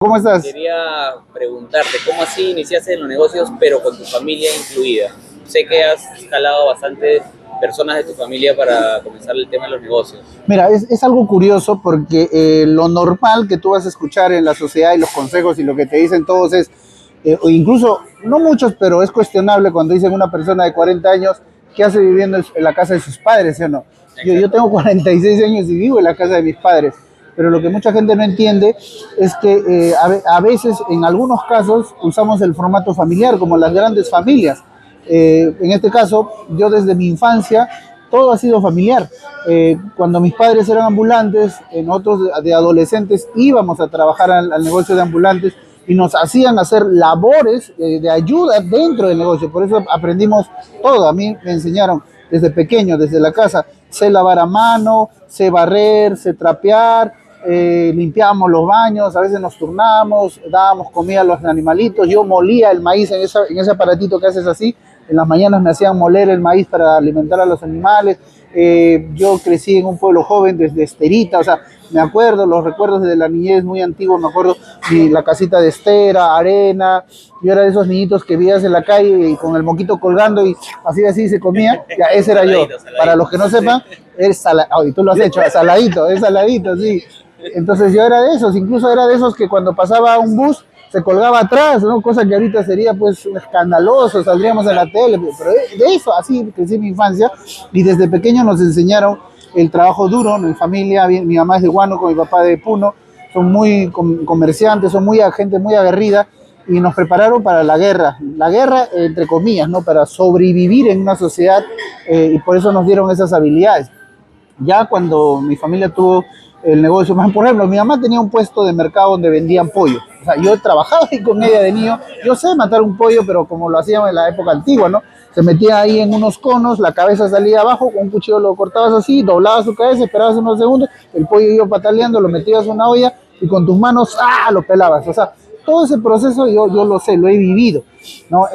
¿Cómo estás? Quería preguntarte, ¿cómo así iniciaste en los negocios, pero con tu familia incluida? Sé que has jalado bastantes personas de tu familia para comenzar el tema de los negocios. Mira, es algo curioso porque lo normal que tú vas a escuchar en la sociedad y los consejos y lo que te dicen todos es, o incluso, no muchos, pero es cuestionable cuando dicen una persona de 40 años que hace viviendo en la casa de sus padres, ¿sí o no? Yo Exacto. tengo 46 años y vivo en la casa de mis padres, pero lo que mucha gente no entiende es que a veces, en algunos casos, usamos el formato familiar, como las grandes familias. En este caso, yo desde mi infancia, todo ha sido familiar. Cuando mis padres eran ambulantes, nosotros de adolescentes íbamos a trabajar al negocio de ambulantes y nos hacían hacer labores de ayuda dentro del negocio. Por eso aprendimos todo. A mí me enseñaron desde pequeño, desde la casa, sé lavar a mano, sé barrer, sé trapear, limpiábamos los baños, a veces nos turnábamos, dábamos comida a los animalitos, yo molía el maíz en ese aparatito que haces así, en las mañanas me hacían moler el maíz para alimentar a los animales. Yo crecí en un pueblo joven desde Esterita, o sea, me acuerdo, los recuerdos de la niñez muy antiguos, me acuerdo la casita de estera, arena, yo era de esos niñitos que veías en la calle y con el moquito colgando y así se comía, ya ese era yo. Saladito, Para saladito. los que no sepan, es saladito, y tú lo has hecho, es saladito, sí. Entonces yo era de esos, incluso era de esos que cuando pasaba un bus se colgaba atrás, ¿no? Cosa que ahorita sería pues escandaloso, saldríamos en la tele, pero de eso, así crecí mi infancia y desde pequeño nos enseñaron el trabajo duro. Mi familia, mi mamá es de Huánuco, mi papá de Puno, son muy comerciantes, son muy gente muy aguerrida y nos prepararon para la guerra entre comillas, ¿no? Para sobrevivir en una sociedad, y por eso nos dieron esas habilidades. Ya cuando mi familia tuvo el negocio, más por ejemplo, mi mamá tenía un puesto de mercado donde vendían pollo. O sea, yo trabajaba ahí con ella de niño. Yo sé matar un pollo, pero como lo hacíamos en la época antigua, ¿no? Se metía ahí en unos conos, la cabeza salía abajo, con un cuchillo lo cortabas así, doblabas su cabeza, esperabas unos segundos, el pollo iba pataleando, lo metías en una olla y con tus manos, ¡ah!, lo pelabas. O sea, todo ese proceso yo lo sé, lo he vivido, ¿no?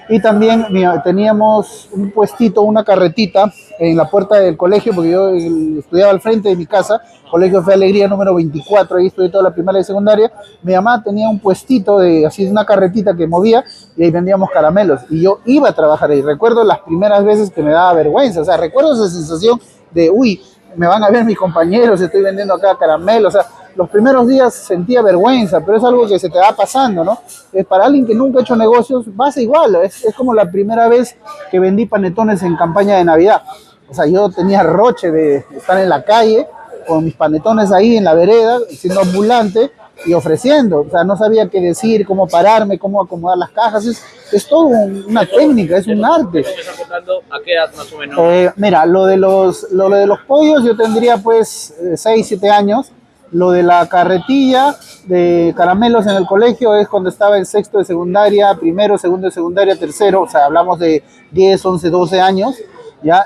Y también teníamos un puestito, una carretita en la puerta del colegio, porque yo estudiaba al frente de mi casa, Colegio Fe Alegría número 24, ahí estudié toda la primaria y secundaria. Mi mamá tenía un puestito de así, una carretita que movía y ahí vendíamos caramelos y yo iba a trabajar ahí. Recuerdo las primeras veces que me daba vergüenza, o sea, recuerdo esa sensación de, uy, me van a ver mis compañeros, estoy vendiendo acá caramelos, o sea, los primeros días sentía vergüenza, pero es algo que se te va pasando, ¿no? Para alguien que nunca ha hecho negocios, pasa igual, es como la primera vez que vendí panetones en campaña de Navidad. O sea, yo tenía roche de estar en la calle con mis panetones ahí en la vereda, siendo ambulante y ofreciendo. O sea, no sabía qué decir, cómo pararme, cómo acomodar las cajas. Es todo una técnica, es un arte. Eso me está contando a qué edad más o menos. Mira, lo de los pollos yo tendría pues 6, 7 años. Lo de la carretilla de caramelos en el colegio es cuando estaba en sexto de secundaria, primero, segundo de secundaria, tercero, o sea, hablamos de 10, 11, 12 años, ¿ya?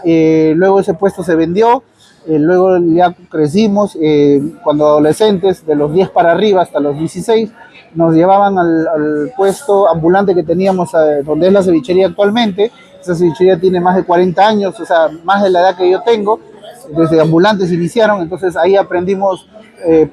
Luego ese puesto se vendió, luego ya crecimos, cuando adolescentes, de los 10 para arriba hasta los 16, nos llevaban al puesto ambulante que teníamos, donde es la cevichería actualmente. Esa cevichería tiene más de 40 años, o sea, más de la edad que yo tengo. Desde ambulantes iniciaron, entonces ahí aprendimos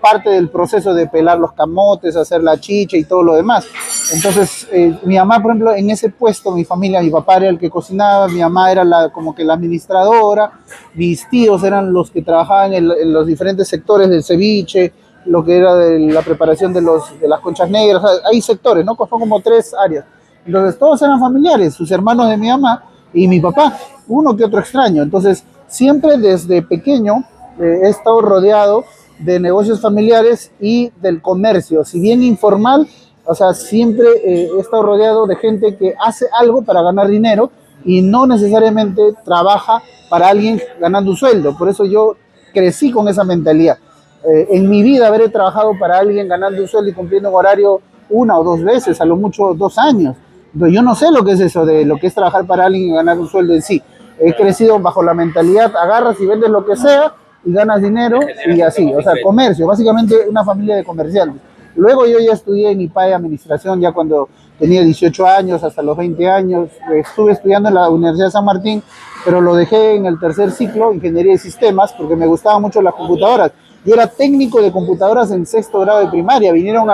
parte del proceso de pelar los camotes, hacer la chicha y todo lo demás. Entonces, mi mamá, por ejemplo, en ese puesto, mi familia, mi papá era el que cocinaba, mi mamá era como que la administradora, mis tíos eran los que trabajaban en los diferentes sectores del ceviche, lo que era de la preparación de las conchas negras. O sea, hay sectores, ¿no? Son como 3 áreas. Entonces, todos eran familiares, sus hermanos de mi mamá y mi papá, uno que otro extraño. Entonces, siempre desde pequeño he estado rodeado de negocios familiares y del comercio, si bien informal, o sea, siempre he estado rodeado de gente que hace algo para ganar dinero y no necesariamente trabaja para alguien ganando un sueldo. Por eso yo crecí con esa mentalidad. En mi vida haber trabajado para alguien ganando un sueldo y cumpliendo un horario 1 o 2 veces, a lo mucho 2 años. Entonces, yo no sé lo que es eso de lo que es trabajar para alguien y ganar un sueldo en sí. He crecido bajo la mentalidad, agarras y vendes lo que sea y ganas dinero y así, o sea, comercio, básicamente una familia de comerciantes. Luego yo ya estudié en IPAE Administración, ya cuando tenía 18 años, hasta los 20 años, estuve estudiando en la Universidad de San Martín, pero lo dejé en el tercer ciclo, Ingeniería de Sistemas, porque me gustaban mucho las computadoras. Yo era técnico de computadoras en sexto grado de primaria, vinieron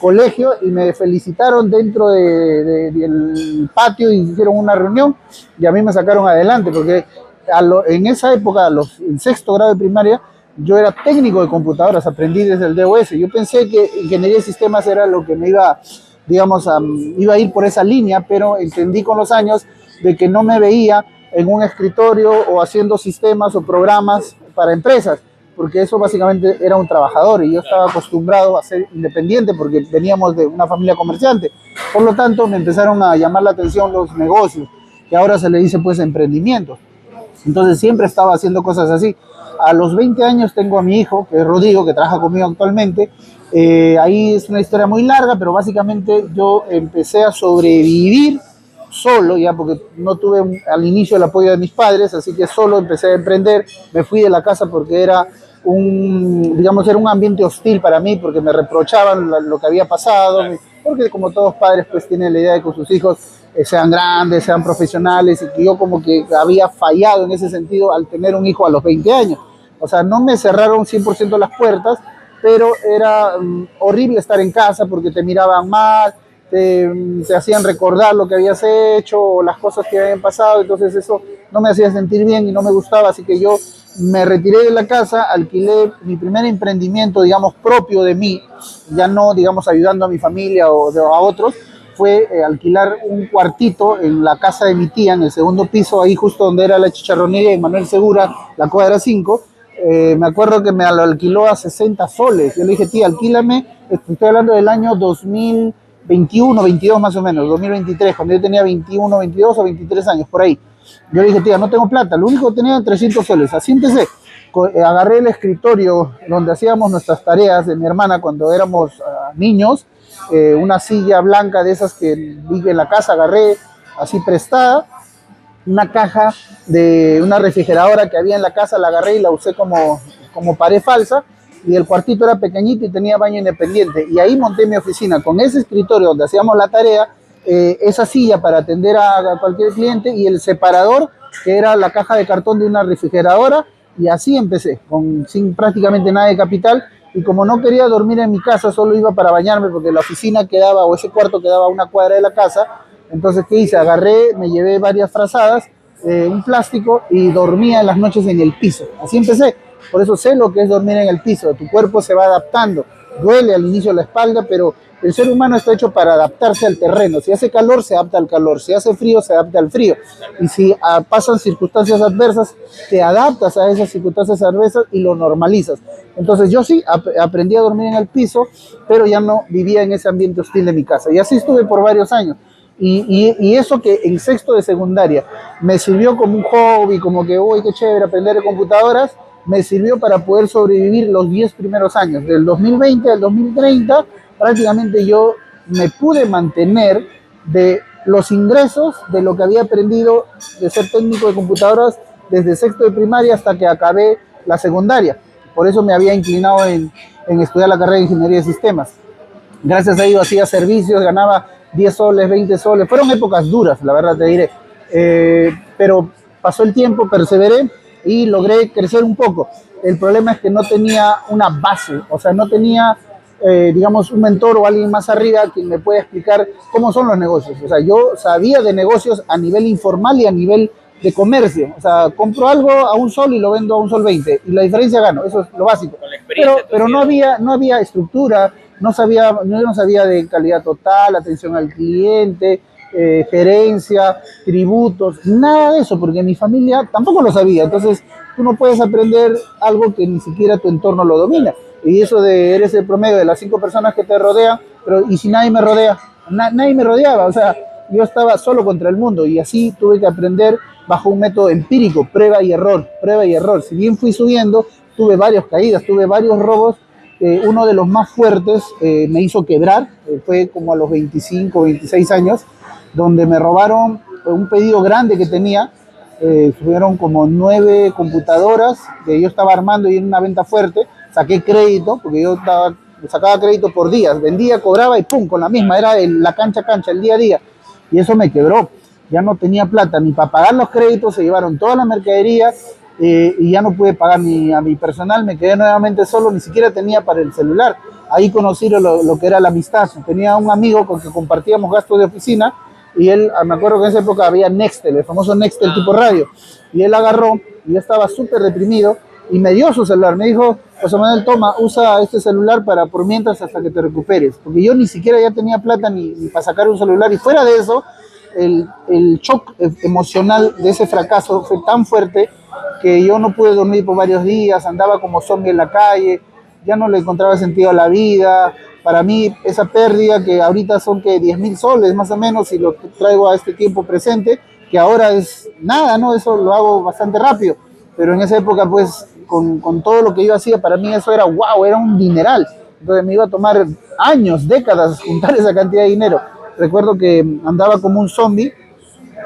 colegio y me felicitaron dentro del patio y hicieron una reunión y a mí me sacaron adelante porque en esa época, en sexto grado de primaria, yo era técnico de computadoras, aprendí desde el DOS. Yo pensé que ingeniería de sistemas era lo que me iba, digamos, iba a ir por esa línea, pero entendí con los años de que no me veía en un escritorio o haciendo sistemas o programas para empresas, porque eso básicamente era un trabajador y yo estaba acostumbrado a ser independiente porque veníamos de una familia comerciante. Por lo tanto, me empezaron a llamar la atención los negocios, que ahora se le dice pues emprendimientos. Entonces siempre estaba haciendo cosas así. A los 20 años tengo a mi hijo, que es Rodrigo, que trabaja conmigo actualmente. Ahí es una historia muy larga, pero básicamente yo empecé a sobrevivir solo, ya porque no tuve al inicio el apoyo de mis padres, así que solo empecé a emprender. Me fui de la casa porque era digamos, era un ambiente hostil para mí, porque me reprochaban lo que había pasado, porque como todos padres pues tienen la idea de que sus hijos sean grandes, sean profesionales, y que yo como que había fallado en ese sentido al tener un hijo a los 20 años. O sea, no me cerraron 100% las puertas, pero era horrible estar en casa porque te miraban mal, te hacían recordar lo que habías hecho o las cosas que habían pasado, entonces eso no me hacía sentir bien y no me gustaba, así que yo me retiré de la casa, alquilé mi primer emprendimiento, digamos, propio de mí, ya no, digamos, ayudando a mi familia o a otros, fue alquilar un cuartito en la casa de mi tía, en el segundo piso, ahí justo donde era la chicharronería de Manuel Segura, la cuadra 5. Me acuerdo que me lo alquiló a 60 soles. Yo le dije, tía, alquílame, estoy hablando del año 2021, 22 más o menos, 2023, cuando yo tenía 21, 22 o 23 años, por ahí. Yo le dije, tía, no tengo plata, lo único que tenía eran 300 soles. Así empecé. Agarré el escritorio donde hacíamos nuestras tareas de mi hermana cuando éramos niños, una silla blanca de esas que vi en la casa, agarré así prestada, una caja de una refrigeradora que había en la casa, la agarré y la usé como pared falsa, y el cuartito era pequeñito y tenía baño independiente, y ahí monté mi oficina con ese escritorio donde hacíamos la tarea, esa silla para atender a cualquier cliente y el separador que era la caja de cartón de una refrigeradora, y así empecé, sin prácticamente nada de capital. Y como no quería dormir en mi casa, solo iba para bañarme porque la oficina quedaba, o ese cuarto quedaba a una cuadra de la casa. Entonces, ¿qué hice? Agarré, me llevé varias frazadas, un plástico, y dormía en las noches en el piso. Así empecé. Por eso sé lo que es dormir en el piso. Tu cuerpo se va adaptando. Duele al inicio la espalda, pero el ser humano está hecho para adaptarse al terreno. Si hace calor, se adapta al calor. Si hace frío, se adapta al frío. Y si pasan circunstancias adversas, te adaptas a esas circunstancias adversas y lo normalizas. Entonces yo sí aprendí a dormir en el piso, pero ya no vivía en ese ambiente hostil de mi casa. Y así estuve por varios años. Y eso que en sexto de secundaria me sirvió como un hobby, como que, uy, qué chévere aprender de computadoras, me sirvió para poder sobrevivir los 10 primeros años. Del 2020 al 2030, prácticamente yo me pude mantener de los ingresos de lo que había aprendido de ser técnico de computadoras desde sexto de primaria hasta que acabé la secundaria. Por eso me había inclinado en estudiar la carrera de Ingeniería de Sistemas. Gracias a ello hacía servicios, ganaba 10 soles, 20 soles. Fueron épocas duras, la verdad te diré. Pero pasó el tiempo, perseveré y logré crecer un poco. El problema es que no tenía una base, o sea, no tenía, digamos, un mentor o alguien más arriba quien me pueda explicar cómo son los negocios. O sea, yo sabía de negocios a nivel informal y a nivel de comercio. O sea, compro algo a un sol y lo vendo a un sol 20 y la diferencia gano, eso es lo básico. Pero no había estructura, no sabía de calidad total, atención al cliente, gerencia, tributos, nada de eso, porque mi familia tampoco lo sabía. Entonces, tú no puedes aprender algo que ni siquiera tu entorno lo domina. Y eso de eres el promedio de las 5 personas que te rodean, pero ¿y si nadie me rodea? Nadie me rodeaba, o sea, yo estaba solo contra el mundo y así tuve que aprender bajo un método empírico, prueba y error, prueba y error. Si bien fui subiendo, tuve varias caídas, tuve varios robos. Uno de los más fuertes me hizo quebrar, fue como a los 25, 26 años, donde me robaron un pedido grande que tenía. Fueron como 9 computadoras que yo estaba armando y en una venta fuerte. Saqué crédito, porque yo sacaba crédito por días, vendía, cobraba y pum, con la misma, era la cancha, el día a día. Y eso me quebró. Ya no tenía plata ni para pagar los créditos, se llevaron toda la mercadería y ya no pude pagar ni a mi personal, me quedé nuevamente solo, ni siquiera tenía para el celular. Ahí conocí lo que era la amistad. Tenía un amigo con que compartíamos gastos de oficina y él, me acuerdo que en esa época había Nextel, el famoso Nextel tipo radio, y él agarró, y yo estaba súper deprimido, y me dio su celular, me dijo, José Manuel, toma, usa este celular por mientras hasta que te recuperes, porque yo ni siquiera ya tenía plata ni para sacar un celular, y fuera de eso, el shock emocional de ese fracaso fue tan fuerte que yo no pude dormir por varios días, andaba como zombie en la calle, ya no le encontraba sentido a la vida. Para mí esa pérdida que ahorita son que 10.000 soles más o menos, y lo traigo a este tiempo presente, que ahora es nada, ¿no? Eso lo hago bastante rápido, pero en esa época pues con todo lo que yo hacía, para mí eso era wow, era un dineral. Entonces me iba a tomar años, décadas juntar esa cantidad de dinero. Recuerdo que andaba como un zombie.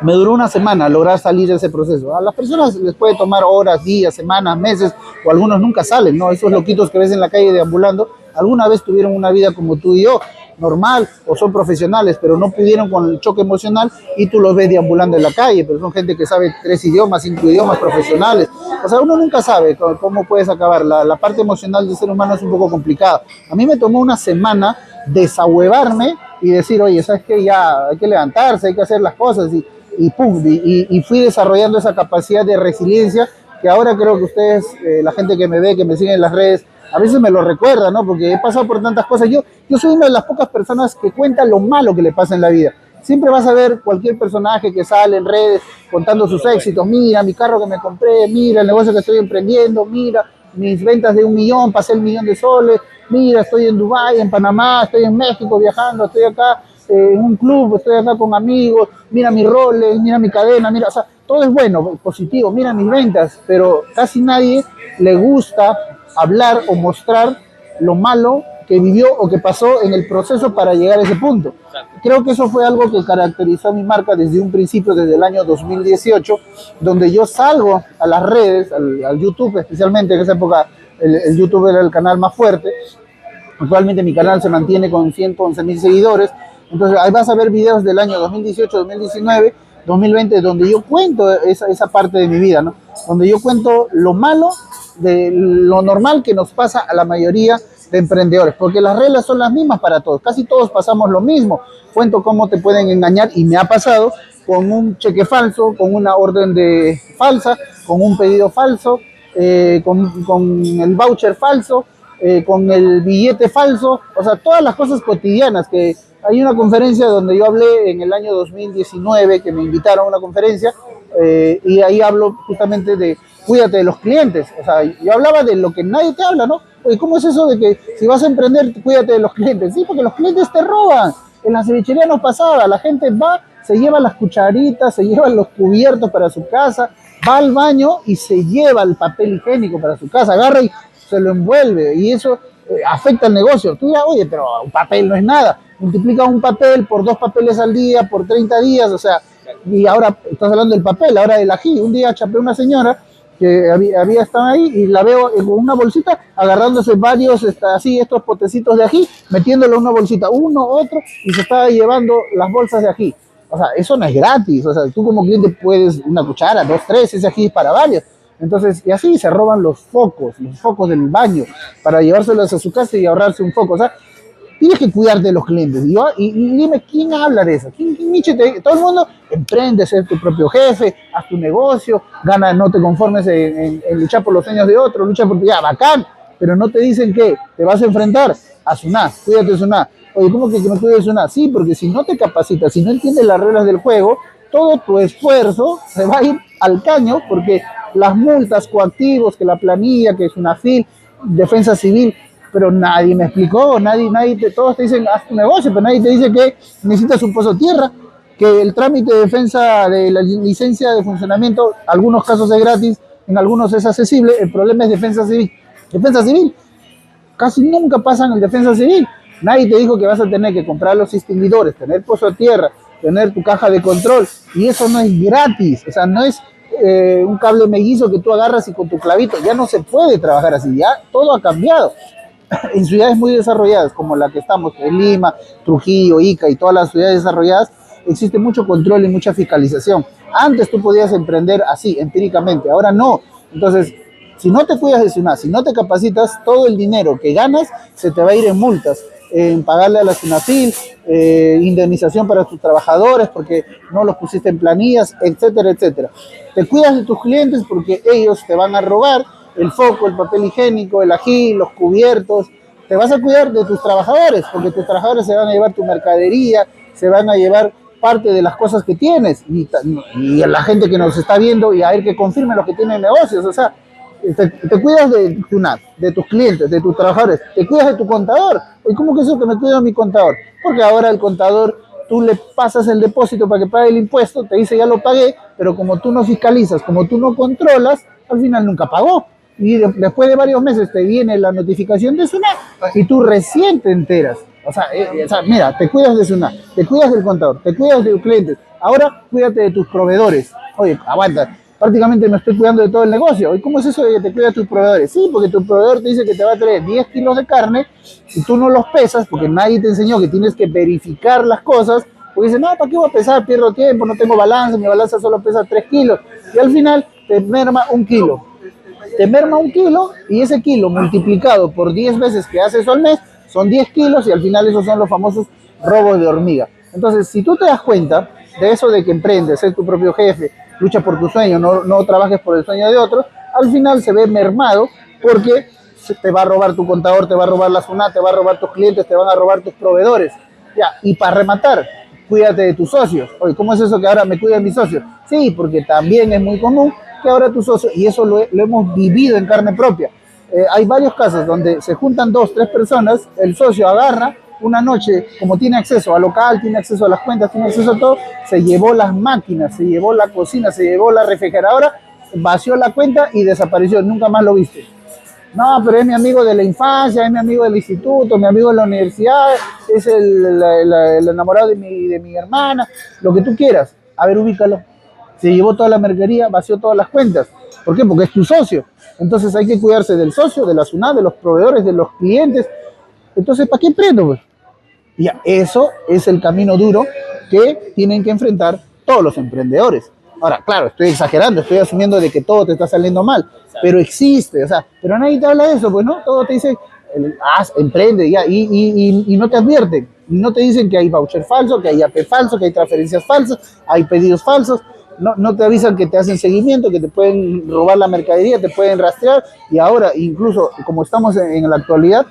Me duró una semana lograr salir de ese proceso. A las personas les puede tomar horas, días, semanas, meses, o algunos nunca salen, ¿no? Esos loquitos que ves en la calle deambulando, alguna vez tuvieron una vida como tú y yo, normal, o son profesionales, pero no pudieron con el choque emocional y tú los ves deambulando en la calle, pero son gente que sabe 3 idiomas, 5 idiomas profesionales. O sea, uno nunca sabe cómo puedes acabar. La parte emocional del ser humano es un poco complicada. A mí me tomó una semana desahuevarme y decir, oye, ¿sabes qué? Ya hay que levantarse, hay que hacer las cosas, y pum, y fui desarrollando esa capacidad de resiliencia que ahora creo que ustedes, la gente que me ve, que me sigue en las redes, a veces me lo recuerda, ¿no? Porque he pasado por tantas cosas. Yo soy una de las pocas personas que cuenta lo malo que le pasa en la vida. Siempre vas a ver cualquier personaje que sale en redes contando sus éxitos. Mira mi carro que me compré, mira el negocio que estoy emprendiendo, mira mis ventas de 1.000.000, pasé el 1.000.000 de soles, mira, estoy en Dubái, en Panamá, estoy en México viajando, estoy acá en un club, estoy acá con amigos, mira mis roles, mira mi cadena, mira, o sea, todo es bueno, positivo, mira mis ventas, pero casi nadie le gusta hablar o mostrar lo malo que vivió o que pasó en el proceso para llegar a ese punto. Creo que eso fue algo que caracterizó a mi marca desde un principio, desde el año 2018, donde yo salgo a las redes, al YouTube especialmente, en esa época el YouTube era el canal más fuerte. Actualmente mi canal se mantiene con 111.000 seguidores. Entonces ahí vas a ver videos del año 2018, 2019, 2020, donde yo cuento esa parte de mi vida, ¿no? Donde yo cuento lo malo de lo normal que nos pasa a la mayoría de emprendedores, porque las reglas son las mismas para todos, casi todos pasamos lo mismo. Cuento cómo te pueden engañar, y me ha pasado, con un cheque falso, con una orden de falsa, con un pedido falso, con el voucher falso, con el billete falso, o sea, todas las cosas cotidianas. Que hay una conferencia donde yo hablé en el año 2019, que me invitaron a una conferencia, y ahí hablo justamente de cuídate de los clientes. O sea, yo hablaba de lo que nadie te habla, ¿no? Oye, ¿cómo es eso de que si vas a emprender, cuídate de los clientes? Sí, porque los clientes te roban. En la cevichería no pasaba, la gente va, se lleva las cucharitas, se lleva los cubiertos para su casa, va al baño y se lleva el papel higiénico para su casa, agarra y se lo envuelve, y eso afecta al negocio. Tú dirás, oye, pero un papel no es nada. Multiplica un papel por 2 papeles al día, por 30 días, o sea, y ahora estás hablando del papel, ahora del ají. Un día chapé a una señora que había estado ahí y la veo con una bolsita agarrándose varios, así, estos potecitos de ají, metiéndolo en una bolsita, uno, otro, y se estaba llevando las bolsas de ají. O sea, eso no es gratis. O sea, tú como cliente puedes una cuchara, 2, 3, ese ají es para varios. Entonces, y así se roban los focos del baño, para llevárselos a su casa y ahorrarse un foco. O sea, tienes que cuidarte de los clientes. Y dime, ¿quién habla de eso? ¿Quién todo el mundo emprende, ser tu propio jefe, haz tu negocio, gana, no te conformes en luchar por los sueños de otros, lucha por ya, bacán, pero no te dicen que te vas a enfrentar a SUNAT, cuídate de SUNAT. Oye, ¿cómo que me cuides de SUNAT? Sí, porque si no te capacitas, si no entiendes las reglas del juego, todo tu esfuerzo se va a ir al caño, porque las multas, coactivos, que la planilla, que es una FIL, defensa civil, pero nadie me explicó, todos te dicen haz tu negocio, pero nadie te dice que necesitas un pozo de tierra, que el trámite de defensa de la licencia de funcionamiento, algunos casos es gratis, en algunos es accesible. El problema es defensa civil. Defensa civil, casi nunca pasan en defensa civil. Nadie te dijo que vas a tener que comprar los extinguidores, tener pozo de tierra, tener tu caja de control, y eso no es gratis. O sea, no es un cable mellizo que tú agarras y con tu clavito. Ya no se puede trabajar así, ya todo ha cambiado. En ciudades muy desarrolladas como la que estamos, en Lima, Trujillo, Ica y todas las ciudades desarrolladas, existe mucho control y mucha fiscalización. Antes tú podías emprender así, empíricamente, ahora no. Entonces, si no te cuidas de SUNAT, si no te capacitas, todo el dinero que ganas se te va a ir en multas, en pagarle a la SUNAFIL, indemnización para tus trabajadores porque no los pusiste en planillas, etcétera, etcétera. Te cuidas de tus clientes porque ellos te van a robar el foco, el papel higiénico, el ají, los cubiertos. Te vas a cuidar de tus trabajadores porque tus trabajadores se van a llevar tu mercadería, se van a llevar parte de las cosas que tienes y a la gente que nos está viendo y a él que confirme lo que tiene negocios. O sea, te cuidas de tu NAT, de tus clientes, de tus trabajadores, te cuidas de tu contador. ¿Y cómo que eso que me cuido de mi contador? Porque ahora el contador, tú le pasas el depósito para que pague el impuesto, te dice ya lo pagué, pero como tú no fiscalizas, como tú no controlas, al final nunca pagó. Y después de varios meses te viene la notificación de SUNAT y tú recién te enteras. O sea, mira, te cuidas de SUNAT, te cuidas del contador, te cuidas de tus clientes. Ahora cuídate de tus proveedores. Oye, aguanta, prácticamente me estoy cuidando de todo el negocio. ¿Y cómo es eso de que te cuidas de tus proveedores? Sí, porque tu proveedor te dice que te va a traer 10 kilos de carne y tú no los pesas porque nadie te enseñó que tienes que verificar las cosas. Porque dice, no, ¿para qué voy a pesar? Pierdo tiempo, no tengo balanza, mi balanza solo pesa 3 kilos. Y al final te merma 1 kilo. Te merma 1 kilo y ese kilo multiplicado por 10 veces que haces al mes son 10 kilos y al final esos son los famosos robos de hormiga. Entonces, si tú te das cuenta de eso de que emprendes, ser tu propio jefe, lucha por tu sueño, no trabajes por el sueño de otros, al final se ve mermado porque te va a robar tu contador, te va a robar la SUNAT, te va a robar tus clientes, te van a robar tus proveedores. Ya, y para rematar, cuídate de tus socios. Oye, ¿cómo es eso que ahora me cuidan mis socios? Sí, porque también es muy común que ahora tus socios, y eso lo hemos vivido en carne propia. Hay varios casos donde se juntan 2, 3 personas, el socio agarra una noche, como tiene acceso al local, tiene acceso a las cuentas, tiene acceso a todo, se llevó las máquinas, se llevó la cocina, se llevó la refrigeradora, vació la cuenta y desapareció, nunca más lo viste. No, pero es mi amigo de la infancia, es mi amigo del instituto, mi amigo de la universidad, es el enamorado de mi hermana, lo que tú quieras. A ver, ubícalo. Se llevó toda la mercadería, vació todas las cuentas. ¿Por qué? Porque es tu socio. Entonces hay que cuidarse del socio, de la SUNAT, de los proveedores, de los clientes. Entonces, ¿para qué emprendo? Pues? Ya, eso es el camino duro que tienen que enfrentar todos los emprendedores. Ahora, claro, estoy exagerando, estoy asumiendo de que todo te está saliendo mal, pero existe, o sea, pero nadie te habla de eso, pues, ¿no? Todo te dice, emprende, ya, y no te advierten, no te dicen que hay voucher falso, que hay AP falso, que hay transferencias falsas, hay pedidos falsos, no te avisan que te hacen seguimiento, que te pueden robar la mercadería, te pueden rastrear, y ahora, incluso, como estamos en la actualidad,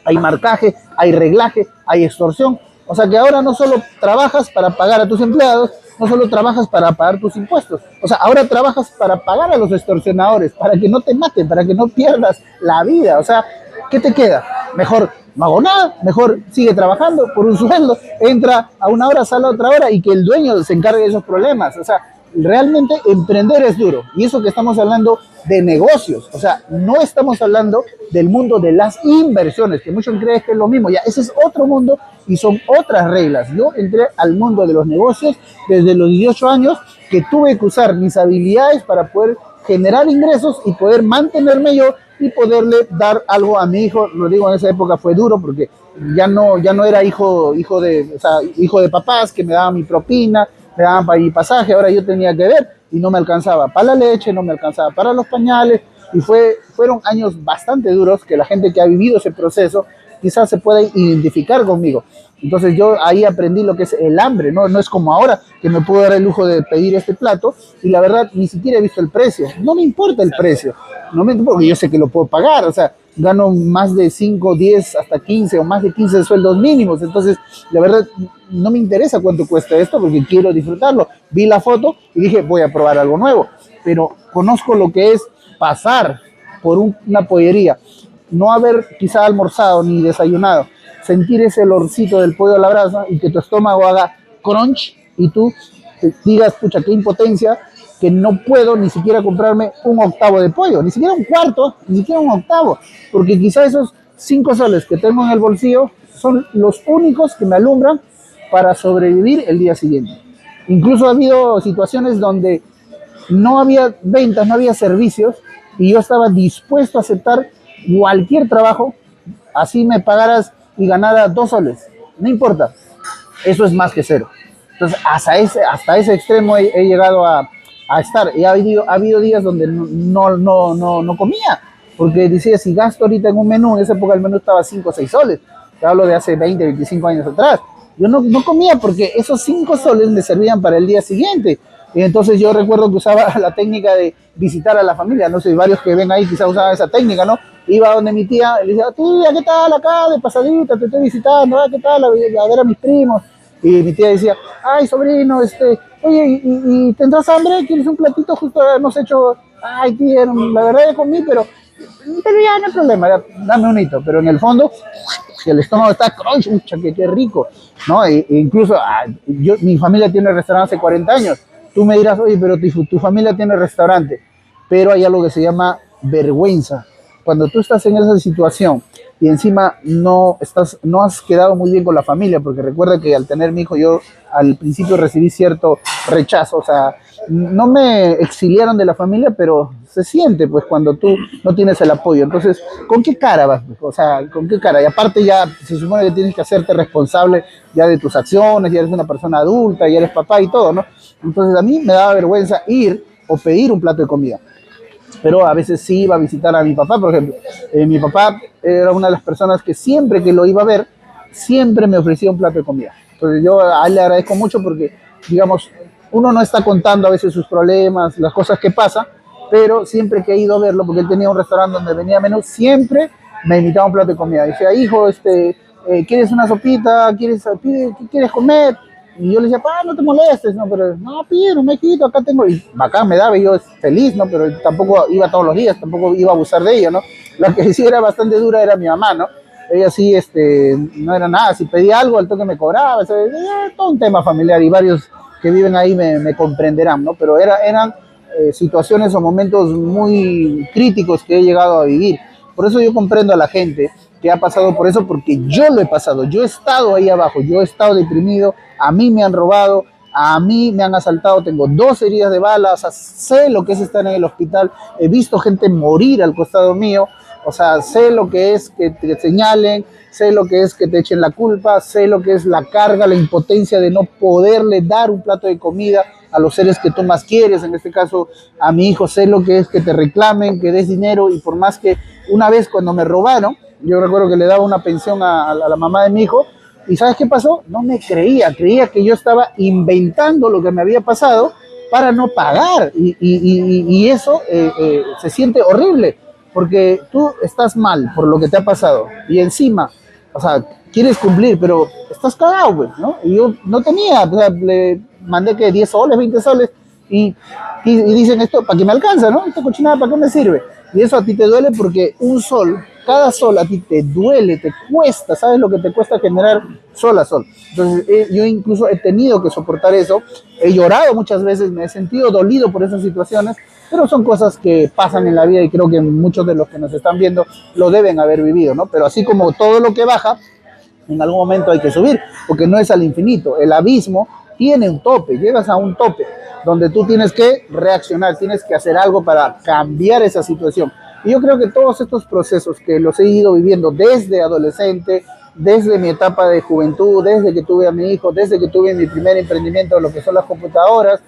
hay marcaje, hay reglaje, hay extorsión. O sea que ahora no solo trabajas para pagar a tus empleados, no solo trabajas para pagar tus impuestos. O sea, ahora trabajas para pagar a los extorsionadores, para que no te maten, para que no pierdas la vida. O sea, ¿qué te queda? Mejor no hago nada, mejor sigue trabajando por un sueldo, entra a una hora, sale a otra hora y que el dueño se encargue de esos problemas. O sea, realmente emprender es duro. Y eso que estamos hablando de negocios, o sea, no estamos hablando del mundo de las inversiones, que muchos creen que es lo mismo, ya, ese es otro mundo y son otras reglas. Yo entré al mundo de los negocios desde los 18 años, que tuve que usar mis habilidades para poder generar ingresos y poder mantenerme yo y poderle dar algo a mi hijo. Lo digo, en esa época fue duro porque ya no era hijo de papás que me daban mi propina, me daban para mi pasaje, ahora yo tenía que ver y no me alcanzaba para la leche, no me alcanzaba para los pañales y fueron años bastante duros que la gente que ha vivido ese proceso quizás se pueda identificar conmigo. Entonces yo ahí aprendí lo que es el hambre, ¿no? No es como ahora que me puedo dar el lujo de pedir este plato y la verdad ni siquiera he visto el precio, no me importa el precio, no me importa porque yo sé que lo puedo pagar, o sea, gano más de 5, 10, hasta 15 o más de 15 sueldos mínimos, entonces la verdad no me interesa cuánto cuesta esto porque quiero disfrutarlo. Vi la foto y dije voy a probar algo nuevo, pero conozco lo que es pasar por una pollería, no haber quizá almorzado ni desayunado, sentir ese olorcito del pollo a la brasa y que tu estómago haga crunch y tú te digas, pucha, qué impotencia, que no puedo ni siquiera comprarme un octavo de pollo, ni siquiera un cuarto, ni siquiera un octavo, porque quizá esos 5 soles que tengo en el bolsillo son los únicos que me alumbran para sobrevivir el día siguiente. Incluso ha habido situaciones donde no había ventas, no había servicios y yo estaba dispuesto a aceptar cualquier trabajo, así me pagaras y ganara 2 soles, no importa, eso es más que cero. Entonces hasta ese extremo he llegado a a estar. Y ha habido días donde no comía, porque decía, si gasto ahorita en un menú, en esa época el menú estaba 5 o 6 soles, te hablo de hace 20, 25 años atrás, yo no comía porque esos 5 soles me servían para el día siguiente. Y entonces yo recuerdo que usaba la técnica de visitar a la familia, no sé, varios que ven ahí quizás usaban esa técnica, ¿no? Iba donde mi tía, le decía, tía, ¿qué tal acá? De pasadita, te estoy visitando, ¿qué tal? A ver a mis primos. Y mi tía decía, ay, sobrino, oye, ¿y tendrás hambre? ¿Quieres un platito? Justo hemos hecho, ay, tía, la verdad ya comí, pero ya no hay problema, ya, dame un hito. Pero en el fondo, que el estómago está crunch, qué rico, ¿no? Incluso, mi familia tiene restaurante hace 40 años. Tú me dirás, oye, pero tu familia tiene restaurante, pero hay algo que se llama vergüenza. Cuando tú estás en esa situación y encima no has quedado muy bien con la familia, porque recuerda que al tener mi hijo yo al principio recibí cierto rechazo, o sea, no me exiliaron de la familia, pero se siente pues cuando tú no tienes el apoyo. Entonces, ¿con qué cara vas? O sea, ¿con qué cara? Y aparte ya se supone que tienes que hacerte responsable ya de tus acciones, ya eres una persona adulta, ya eres papá y todo, ¿no? Entonces a mí me daba vergüenza ir o pedir un plato de comida, pero a veces sí iba a visitar a mi papá, por ejemplo. Mi papá era una de las personas que siempre que lo iba a ver, siempre me ofrecía un plato de comida. Entonces yo a él le agradezco mucho porque, digamos, uno no está contando a veces sus problemas, las cosas que pasan, pero siempre que he ido a verlo, porque él tenía un restaurante donde venía a menú, siempre me invitaba un plato de comida. Decía, hijo, ¿quieres una sopita? ¿Qué quieres comer? Y yo le decía, no te molestes, no, pero no, pide un mejito, acá tengo, y bacán me daba, y yo feliz, ¿no? Pero tampoco iba todos los días, tampoco iba a abusar de ella, ¿no? La que sí era bastante dura era mi mamá, ¿no? Ella sí, no era nada, si pedía algo, al toque me cobraba, todo un tema familiar, y varios que viven ahí me comprenderán, ¿no? Pero eran situaciones o momentos muy críticos que he llegado a vivir. Por eso yo comprendo a la gente que ha pasado por eso, porque yo lo he pasado, yo he estado ahí abajo, yo he estado deprimido, a mí me han robado, a mí me han asaltado, tengo 2 heridas de bala, o sea, sé lo que es estar en el hospital, he visto gente morir al costado mío, o sea, sé lo que es que te señalen, sé lo que es que te echen la culpa, sé lo que es la carga, la impotencia de no poderle dar un plato de comida a los seres que tú más quieres, en este caso a mi hijo, sé lo que es que te reclamen, que des dinero, y por más que una vez cuando me robaron, yo recuerdo que le daba una pensión a la mamá de mi hijo, y ¿sabes qué pasó? No me creía que yo estaba inventando lo que me había pasado para no pagar, y eso se siente horrible, porque tú estás mal por lo que te ha pasado, y encima, o sea, quieres cumplir, pero estás cagado, pues, ¿no? Y yo no tenía, o sea, le mandé que 10 soles, 20 soles, y dicen esto, ¿para qué me alcanza, no? Esta cochinada, ¿para qué me sirve? Y eso a ti te duele porque un sol, cada sol a ti te duele, te cuesta, ¿sabes lo que te cuesta generar sol a sol? Entonces yo incluso he tenido que soportar eso, he llorado muchas veces, me he sentido dolido por esas situaciones, pero son cosas que pasan en la vida y creo que muchos de los que nos están viendo lo deben haber vivido, ¿no? Pero así como todo lo que baja, en algún momento hay que subir, porque no es al infinito, el abismo tiene un tope, llegas a un tope donde tú tienes que reaccionar, tienes que hacer algo para cambiar esa situación. Y yo creo que todos estos procesos que los he ido viviendo desde adolescente, desde mi etapa de juventud, desde que tuve a mi hijo, desde que tuve mi primer emprendimiento, lo que son las computadoras,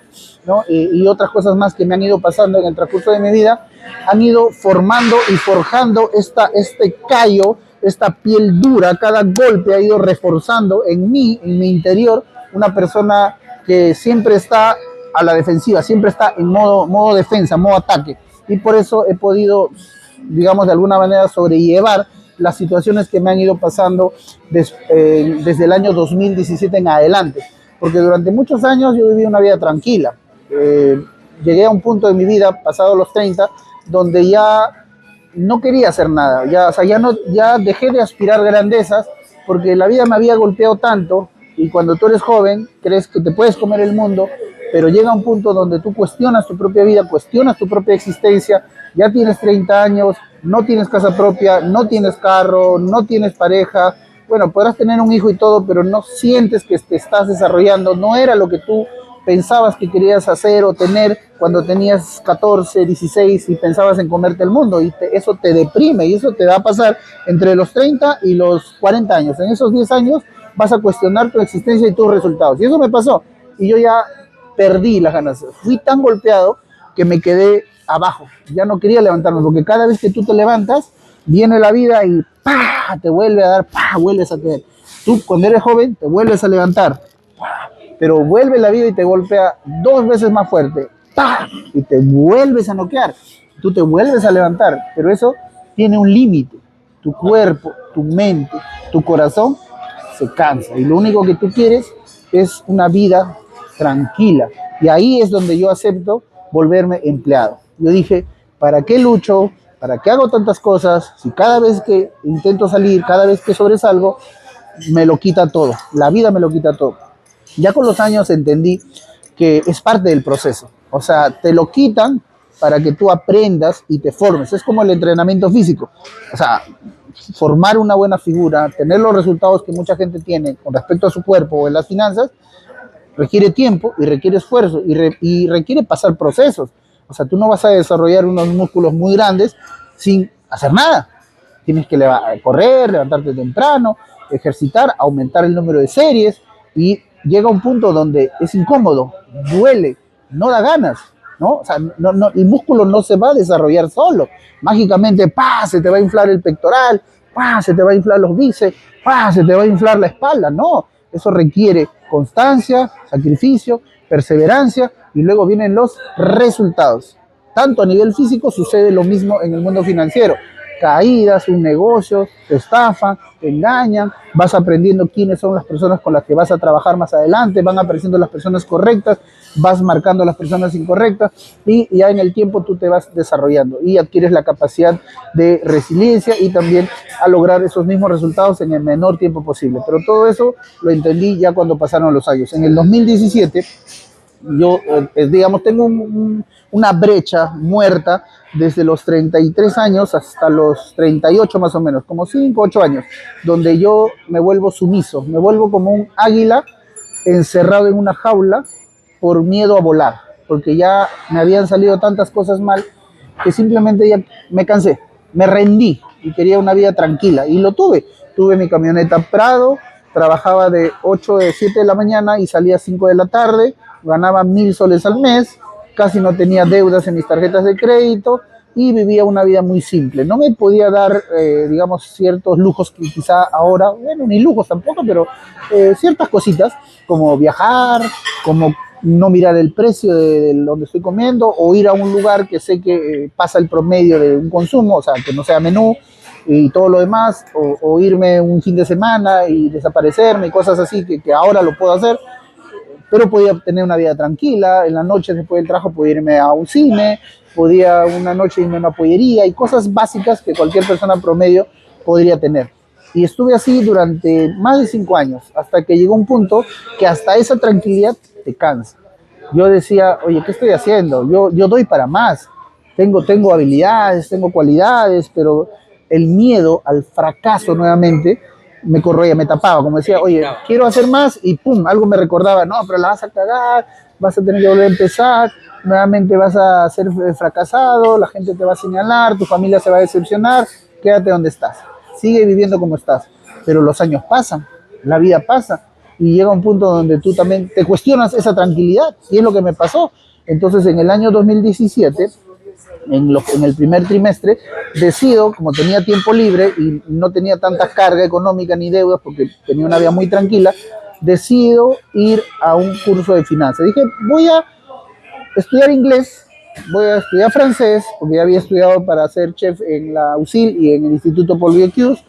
¿no? Y otras cosas más que me han ido pasando en el transcurso de mi vida, han ido formando y forjando este callo, esta piel dura, cada golpe ha ido reforzando en mí, en mi interior, una persona que siempre está a la defensiva, siempre está en modo defensa, modo ataque. Y por eso he podido, digamos, de alguna manera sobrellevar las situaciones que me han ido pasando desde el año 2017 en adelante. Porque durante muchos años yo viví una vida tranquila. Llegué a un punto de mi vida, pasado los 30, donde ya no quería hacer nada. Ya, o sea, ya dejé de aspirar grandezas porque la vida me había golpeado tanto, y cuando tú eres joven crees que te puedes comer el mundo, pero llega un punto donde tú cuestionas tu propia vida, cuestionas tu propia existencia, ya tienes 30 años, no tienes casa propia, no tienes carro, no tienes pareja, bueno, podrás tener un hijo y todo, pero no sientes que te estás desarrollando, no era lo que tú pensabas que querías hacer o tener cuando tenías 14, 16 y pensabas en comerte el mundo, y eso te deprime, y eso te va a pasar entre los 30 y los 40 años. En esos 10 años vas a cuestionar tu existencia y tus resultados, y eso me pasó, y yo ya perdí las ganas. Fui tan golpeado que me quedé abajo. Ya no quería levantarme, porque cada vez que tú te levantas, viene la vida y ¡pah! Te vuelve a dar, ¡pah! Vuelves a caer. Tú cuando eres joven te vuelves a levantar, ¡pah! Pero vuelve la vida y te golpea 2 veces más fuerte, ¡pah! Y te vuelves a noquear. Tú te vuelves a levantar, pero eso tiene un límite. Tu cuerpo, tu mente, tu corazón se cansa y lo único que tú quieres es una vida tranquila. Y ahí es donde yo acepto volverme empleado. Yo dije, ¿para qué lucho? ¿Para qué hago tantas cosas? Si cada vez que intento salir, cada vez que sobresalgo, me lo quita todo. La vida me lo quita todo. Ya con los años entendí que es parte del proceso. O sea, te lo quitan para que tú aprendas y te formes. Es como el entrenamiento físico. O sea, formar una buena figura, tener los resultados que mucha gente tiene con respecto a su cuerpo o en las finanzas, requiere tiempo y requiere esfuerzo y requiere pasar procesos. O sea, tú no vas a desarrollar unos músculos muy grandes sin hacer nada. Tienes que correr, levantarte temprano, ejercitar, aumentar el número de series y llega un punto donde es incómodo, duele, no da ganas, ¿no? O sea, el músculo no se va a desarrollar solo. Mágicamente, ¡pah! Se te va a inflar el pectoral, ¡pah! Se te va a inflar los bíceps, ¡pah! Se te va a inflar la espalda. No, eso requiere constancia, sacrificio, perseverancia y luego vienen los resultados. Tanto a nivel físico sucede lo mismo en el mundo financiero. Caídas, un negocio, te estafan, te engañan, vas aprendiendo quiénes son las personas con las que vas a trabajar más adelante, van apareciendo las personas correctas, vas marcando las personas incorrectas y ya en el tiempo tú te vas desarrollando y adquieres la capacidad de resiliencia y también a lograr esos mismos resultados en el menor tiempo posible. Pero todo eso lo entendí ya cuando pasaron los años. En el 2017 yo, digamos, tengo una brecha muerta desde los 33 años hasta los 38 más o menos, como 5, 8 años, donde yo me vuelvo sumiso, me vuelvo como un águila encerrado en una jaula por miedo a volar, porque ya me habían salido tantas cosas mal que simplemente ya me cansé, me rendí y quería una vida tranquila y lo tuve. Tuve mi camioneta Prado, trabajaba de 8 de 7 de la mañana y salía a 5 de la tarde, ganaba 1,000 soles al mes, casi no tenía deudas en mis tarjetas de crédito y vivía una vida muy simple. No me podía dar, digamos, ciertos lujos que quizá ahora, bueno, ni lujos tampoco, pero ciertas cositas como viajar, como no mirar el precio de donde estoy comiendo o ir a un lugar que sé que pasa el promedio de un consumo, o sea, que no sea menú y todo lo demás, o irme un fin de semana y desaparecerme y cosas así que ahora lo puedo hacer, pero podía tener una vida tranquila. En la noche después del trabajo podía irme a un cine, podía una noche irme a una pollería y cosas básicas que cualquier persona promedio podría tener. Y estuve así durante más de 5 años, hasta que llegó un punto que hasta esa tranquilidad te cansa. Yo decía, oye, ¿qué estoy haciendo? Yo doy para más, tengo habilidades, tengo cualidades, pero el miedo al fracaso nuevamente me corroía, me tapaba, como decía, oye, quiero hacer más y pum, algo me recordaba, no, pero la vas a cagar, vas a tener que volver a empezar, nuevamente vas a ser fracasado, la gente te va a señalar, tu familia se va a decepcionar, quédate donde estás, sigue viviendo como estás, pero los años pasan, la vida pasa y llega un punto donde tú también te cuestionas esa tranquilidad y es lo que me pasó. Entonces en el año 2017 en el primer trimestre, decido, como tenía tiempo libre y no tenía tanta carga económica ni deudas porque tenía una vida muy tranquila, decido ir a un curso de finanzas. Dije, voy a estudiar inglés, voy a estudiar francés, porque ya había estudiado para ser chef en la USIL y en el Instituto Paul Bocuse,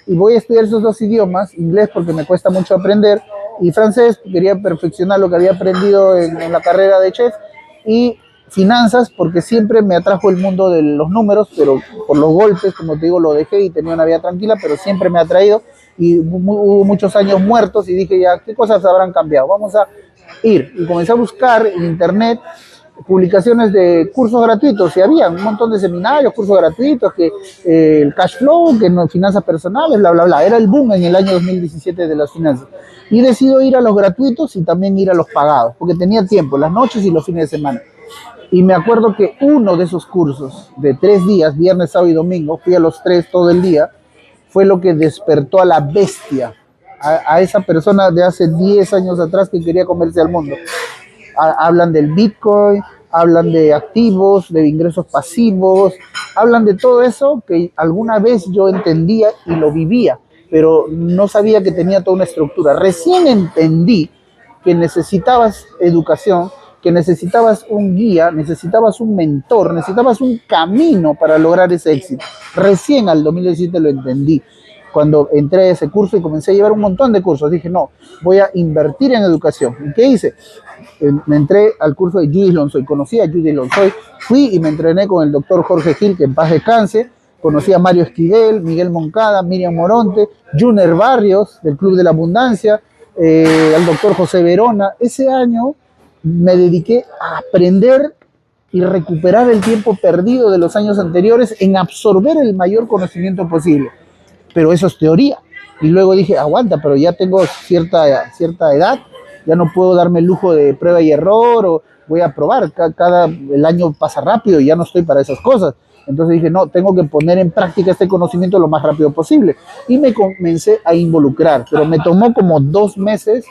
y voy a estudiar esos 2 idiomas, inglés porque me cuesta mucho aprender, y francés, quería perfeccionar lo que había aprendido en la carrera de chef, y finanzas porque siempre me atrajo el mundo de los números, pero por los golpes, como te digo, lo dejé y tenía una vida tranquila, pero siempre me ha atraído y hubo muchos años muertos y dije ya, ¿qué cosas habrán cambiado? Vamos a ir. Y comencé a buscar en internet publicaciones de cursos gratuitos y había un montón de seminarios, cursos gratuitos, que el cash flow, que no, finanzas personales, bla, bla, bla. Era el boom en el año 2017 de las finanzas. Y decido ir a los gratuitos y también ir a los pagados, porque tenía tiempo, las noches y los fines de semana. Y me acuerdo que uno de esos cursos de 3 días, viernes, sábado y domingo, fui a los 3 todo el día, fue lo que despertó a la bestia, a esa persona de hace 10 años atrás que quería comerse al mundo. Hablan del Bitcoin, hablan de activos, de ingresos pasivos, hablan de todo eso que alguna vez yo entendía y lo vivía, pero no sabía que tenía toda una estructura. Recién entendí que necesitabas educación, que necesitabas un guía, necesitabas un mentor, necesitabas un camino para lograr ese éxito. Recién al 2017 lo entendí. Cuando entré a ese curso y comencé a llevar un montón de cursos, dije, no, voy a invertir en educación. ¿Y qué hice? Me entré al curso de Judith Lonsoy, conocí a Judith Lonsoy, fui y me entrené con el doctor Jorge Gil, que en paz descanse, conocí a Mario Esquivel, Miguel Moncada, Miriam Moronte, Juner Barrios, del Club de la Abundancia, al doctor José Verona. Ese año me dediqué a aprender y recuperar el tiempo perdido de los años anteriores en absorber el mayor conocimiento posible. Pero eso es teoría. Y luego dije, aguanta, pero ya tengo cierta edad, ya no puedo darme el lujo de prueba y error, o voy a probar, el año pasa rápido y ya no estoy para esas cosas. Entonces dije, no, tengo que poner en práctica este conocimiento lo más rápido posible. Y me comencé a involucrar, pero me tomó como 2 meses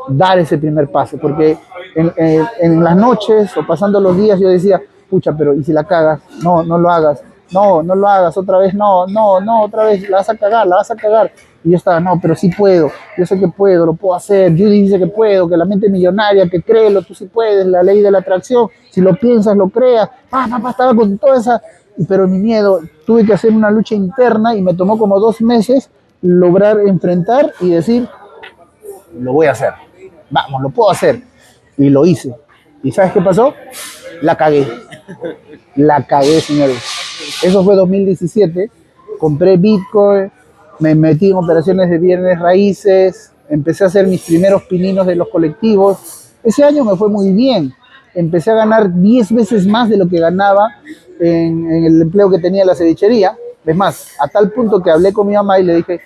dar ese primer paso, porque en las noches o pasando los días yo decía, pucha, pero ¿y si la cagas? No, no lo hagas. No, no lo hagas, otra vez, no, no, no, otra vez, la vas a cagar, la vas a cagar. Y yo estaba, no, pero sí puedo, yo sé que puedo, lo puedo hacer. Judy dice que puedo, que la mente millonaria, que créelo, tú sí puedes, la ley de la atracción, si lo piensas, lo creas. Papá, estaba con toda esa, pero mi miedo, tuve que hacer una lucha interna y me tomó como 2 meses lograr enfrentar y decir, lo voy a hacer, vamos, lo puedo hacer. Y lo hice. ¿Y sabes qué pasó? La cagué. La cagué, señores. Eso fue 2017. Compré Bitcoin, me metí en operaciones de bienes raíces, empecé a hacer mis primeros pininos de los colectivos. Ese año me fue muy bien. Empecé a ganar 10 veces más de lo que ganaba en el empleo que tenía en la cevichería. Es más, a tal punto que hablé con mi mamá y le dije,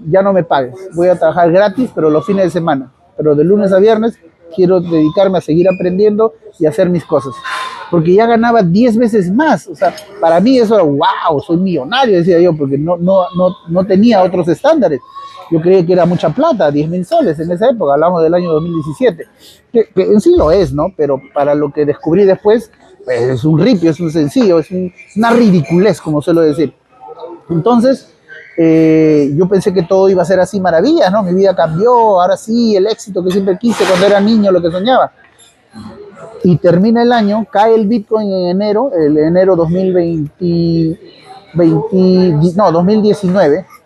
ya no me pagues, voy a trabajar gratis, pero los fines de semana. Pero de lunes a viernes quiero dedicarme a seguir aprendiendo y hacer mis cosas. Porque ya ganaba 10 veces más. O sea, para mí eso era, wow, soy millonario, decía yo, porque no tenía otros estándares. Yo creía que era mucha plata, 10.000 soles en esa época, hablamos del año 2017. Que en sí lo es, ¿no? Pero para lo que descubrí después, pues es un ripio, es un sencillo, una ridiculez, como suelo decir. Entonces, yo pensé que todo iba a ser así maravillas, ¿no? Mi vida cambió, ahora sí, el éxito que siempre quise cuando era niño, lo que soñaba. Y termina el año, cae el Bitcoin en enero, el enero 2019.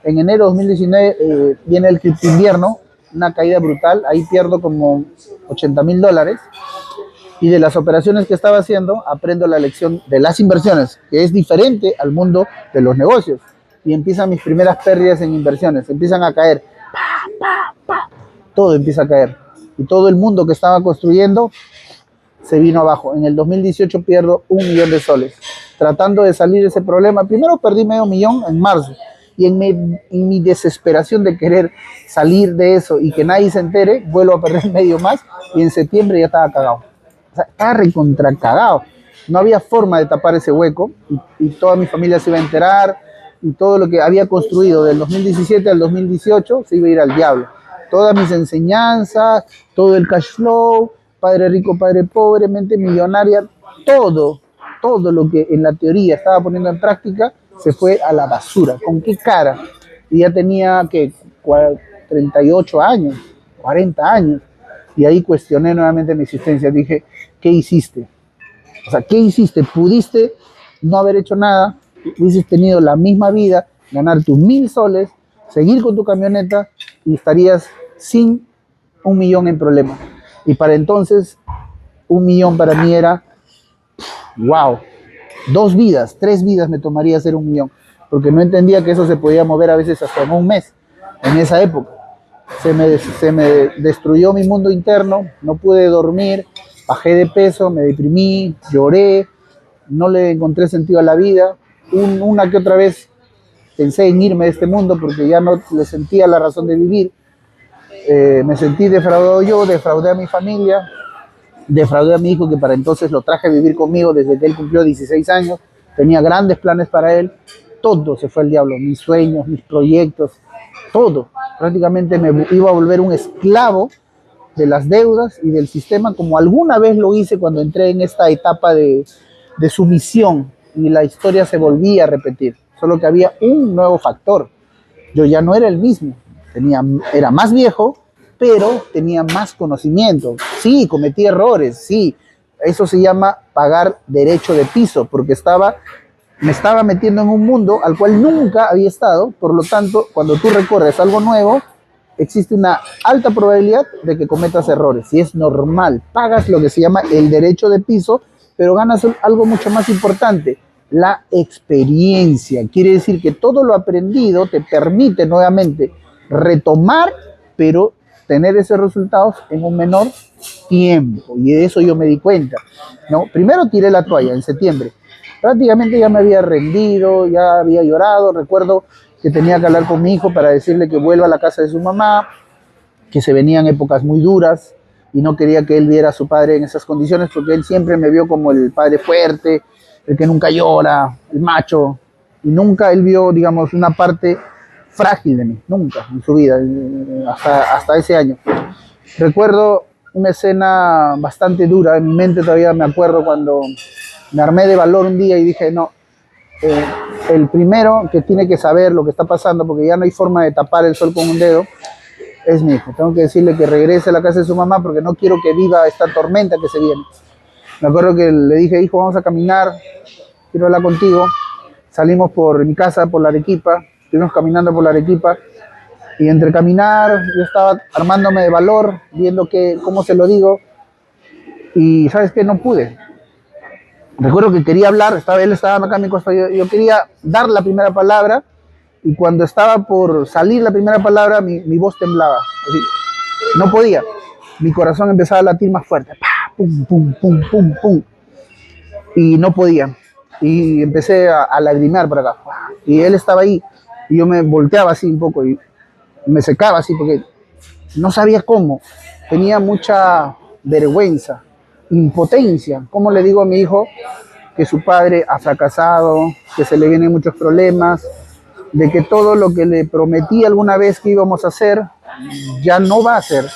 En enero 2019 viene el cripto invierno, una caída brutal, ahí pierdo como $80,000. Y de las operaciones que estaba haciendo, aprendo la lección de las inversiones, que es diferente al mundo de los negocios. Y empiezan mis primeras pérdidas en inversiones, empiezan a caer, todo empieza a caer. Y todo el mundo que estaba construyendo se vino abajo. En el 2018 pierdo $1 millón. Tratando de salir de ese problema, primero perdí $500,000 en marzo. Y en mi desesperación de querer salir de eso y que nadie se entere, vuelvo a perder medio más y en septiembre ya estaba cagado. O sea, estaba recontra cagado. No había forma de tapar ese hueco y toda mi familia se iba a enterar y todo lo que había construido del 2017 al 2018 se iba a ir al diablo. Todas mis enseñanzas, todo el cash flow, padre rico, padre pobre, mente millonaria, todo lo que en la teoría estaba poniendo en práctica se fue a la basura. ¿Con qué cara? Y ya tenía que 38 años, 40 años. Y ahí cuestioné nuevamente mi existencia. Dije, ¿qué hiciste? O sea, ¿qué hiciste? Pudiste no haber hecho nada, hubieses tenido la misma vida, ganar tus 1.000 soles, seguir con tu camioneta y estarías sin $1 millón en problemas. Y para entonces, $1 millón para mí era, wow, 2 vidas, 3 vidas me tomaría hacer $1 millón, porque no entendía que eso se podía mover a veces hasta en un mes, en esa época. Se me destruyó mi mundo interno, no pude dormir, bajé de peso, me deprimí, lloré, no le encontré sentido a la vida. Una que otra vez pensé en irme de este mundo porque ya no le sentía la razón de vivir. Me sentí defraudado yo, defraudé a mi familia, defraudé a mi hijo que para entonces lo traje a vivir conmigo desde que él cumplió 16 años, tenía grandes planes para él, todo se fue al diablo, mis sueños, mis proyectos, todo. Prácticamente me iba a volver un esclavo de las deudas y del sistema, como alguna vez lo hice cuando entré en esta etapa de sumisión y la historia se volvía a repetir, solo que había un nuevo factor. Yo ya no era el mismo, era más viejo, pero tenía más conocimiento. Sí, cometí errores, sí, eso se llama pagar derecho de piso, porque me estaba metiendo en un mundo al cual nunca había estado, por lo tanto, cuando tú recorres algo nuevo, existe una alta probabilidad de que cometas errores, y es normal, pagas lo que se llama el derecho de piso, pero ganas algo mucho más importante, la experiencia. Quiere decir que todo lo aprendido te permite nuevamente retomar, pero tener esos resultados en un menor tiempo, y de eso yo me di cuenta, ¿no? Primero tiré la toalla en septiembre, prácticamente ya me había rendido, ya había llorado, recuerdo que tenía que hablar con mi hijo para decirle que vuelva a la casa de su mamá, que se venían épocas muy duras y no quería que él viera a su padre en esas condiciones porque él siempre me vio como el padre fuerte, el que nunca llora, el macho, y nunca él vio, digamos, una parte frágil de mí, nunca en su vida, hasta ese año. Recuerdo una escena bastante dura, en mi mente todavía me acuerdo cuando me armé de valor un día y dije, no, eh, el primero que tiene que saber lo que está pasando, porque ya no hay forma de tapar el sol con un dedo, es mi hijo. Tengo que decirle que regrese a la casa de su mamá porque no quiero que viva esta tormenta que se viene. Me acuerdo que le dije, hijo, vamos a caminar, quiero hablar contigo. Salimos por mi casa, por la Arequipa, estuvimos caminando por la Arequipa, y entre caminar, yo estaba armándome de valor, viendo cómo se lo digo, y ¿sabes qué? No pude. Recuerdo que quería hablar, él estaba acá a mi costado, yo quería dar la primera palabra, y cuando estaba por salir la primera palabra, mi voz temblaba. Así, no podía. Mi corazón empezaba a latir más fuerte. Pum, pum, pum, pum, pum. Y no podía. Y empecé a lagrimear por acá. Y él estaba ahí. Y yo me volteaba así un poco y me secaba así porque no sabía cómo. Tenía mucha vergüenza, impotencia. ¿Cómo le digo a mi hijo que su padre ha fracasado, que se le vienen muchos problemas, de que todo lo que le prometí alguna vez que íbamos a hacer ya no va a ser,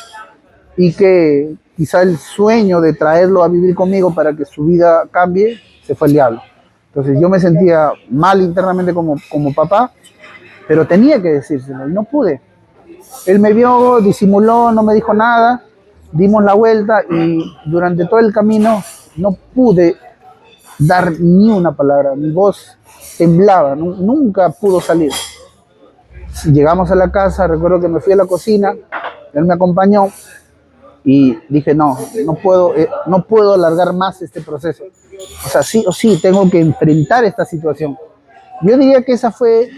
y que quizá el sueño de traerlo a vivir conmigo para que su vida cambie se fue al diablo? Entonces yo me sentía mal internamente como papá, pero tenía que decírselo y no pude. Él me vio, disimuló, no me dijo nada, dimos la vuelta y durante todo el camino no pude dar ni una palabra, mi voz temblaba, nunca pudo salir. Llegamos a la casa, recuerdo que me fui a la cocina, él me acompañó y dije, no puedo alargar más este proceso. O sea, sí o sí, tengo que enfrentar esta situación. Yo diría que esa fue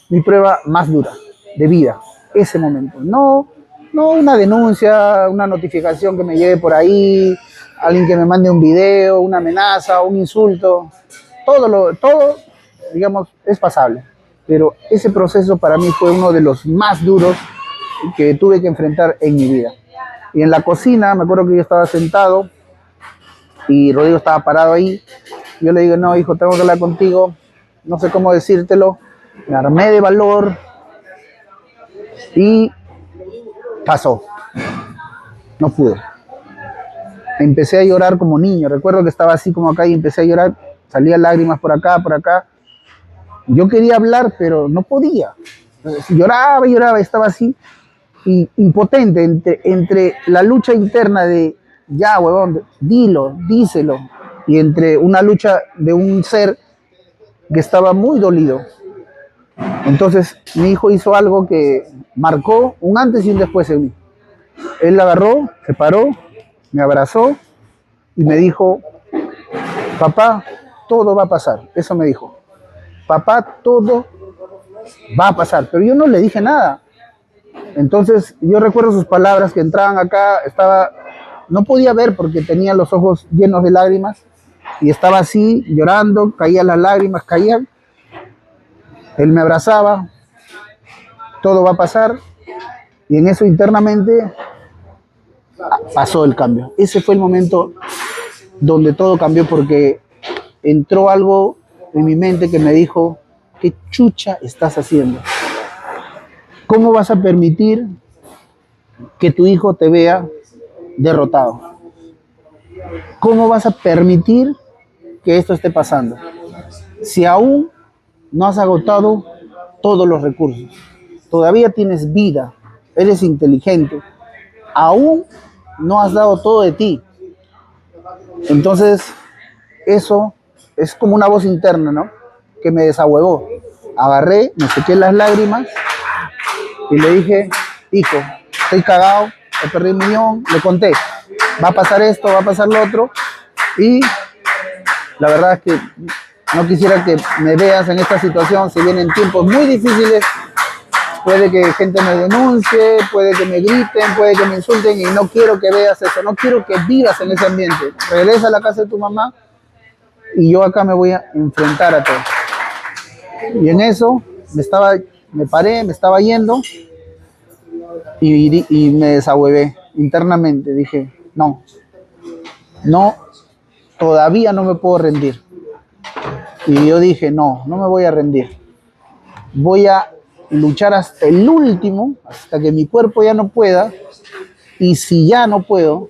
mi prueba más dura de vida, ese momento. No una denuncia, una notificación que me lleve por ahí, alguien que me mande un video, una amenaza, un insulto. Todo, digamos, es pasable. Pero ese proceso para mí fue uno de los más duros que tuve que enfrentar en mi vida. Y en la cocina, me acuerdo que yo estaba sentado y Rodrigo estaba parado ahí. Yo le digo, no, hijo, tengo que hablar contigo, no sé cómo decírtelo. Me armé de valor y pasó. No pude. Empecé a llorar como niño. Recuerdo que estaba así como acá y empecé a llorar. Salían lágrimas por acá, por acá. Yo quería hablar, pero no podía. Lloraba, estaba así, y impotente entre la lucha interna de, ya, huevón, dilo, díselo, y entre una lucha de un ser que estaba muy dolido. Entonces, mi hijo hizo algo que marcó un antes y un después en mí. Él la agarró, se paró, me abrazó y me dijo, papá, todo va a pasar. Eso me dijo. Papá, todo va a pasar. Pero yo no le dije nada. Entonces, yo recuerdo sus palabras que entraban acá, no podía ver porque tenía los ojos llenos de lágrimas y estaba así, llorando, caían las lágrimas, caían. Él me abrazaba, todo va a pasar, y en eso internamente pasó el cambio. Ese fue el momento donde todo cambió porque entró algo en mi mente que me dijo, ¿qué chucha estás haciendo? ¿Cómo vas a permitir que tu hijo te vea derrotado. ¿Cómo vas a permitir que esto esté pasando? Si aún no has agotado todos los recursos, todavía tienes vida, eres inteligente, aún no has dado todo de ti. Entonces, eso es como una voz interna, ¿no? Que me desahuevó. Agarré, me sequé las lágrimas y le dije, hijo, estoy cagado, he perdido 1 millón, le conté, va a pasar esto, va a pasar lo otro, y la verdad es que no quisiera que me veas en esta situación, se vienen tiempos muy difíciles, puede que gente me denuncie, puede que me griten, puede que me insulten, y no quiero que veas eso, no quiero que vivas en ese ambiente. Regresa a la casa de tu mamá y yo acá me voy a enfrentar a todo. Y en eso me paré, me estaba yendo y me desahuevé internamente. Dije, no, no, todavía no me puedo rendir. Y yo dije, no, no me voy a rendir. Voy a luchar hasta el último, hasta que mi cuerpo ya no pueda. Y si ya no puedo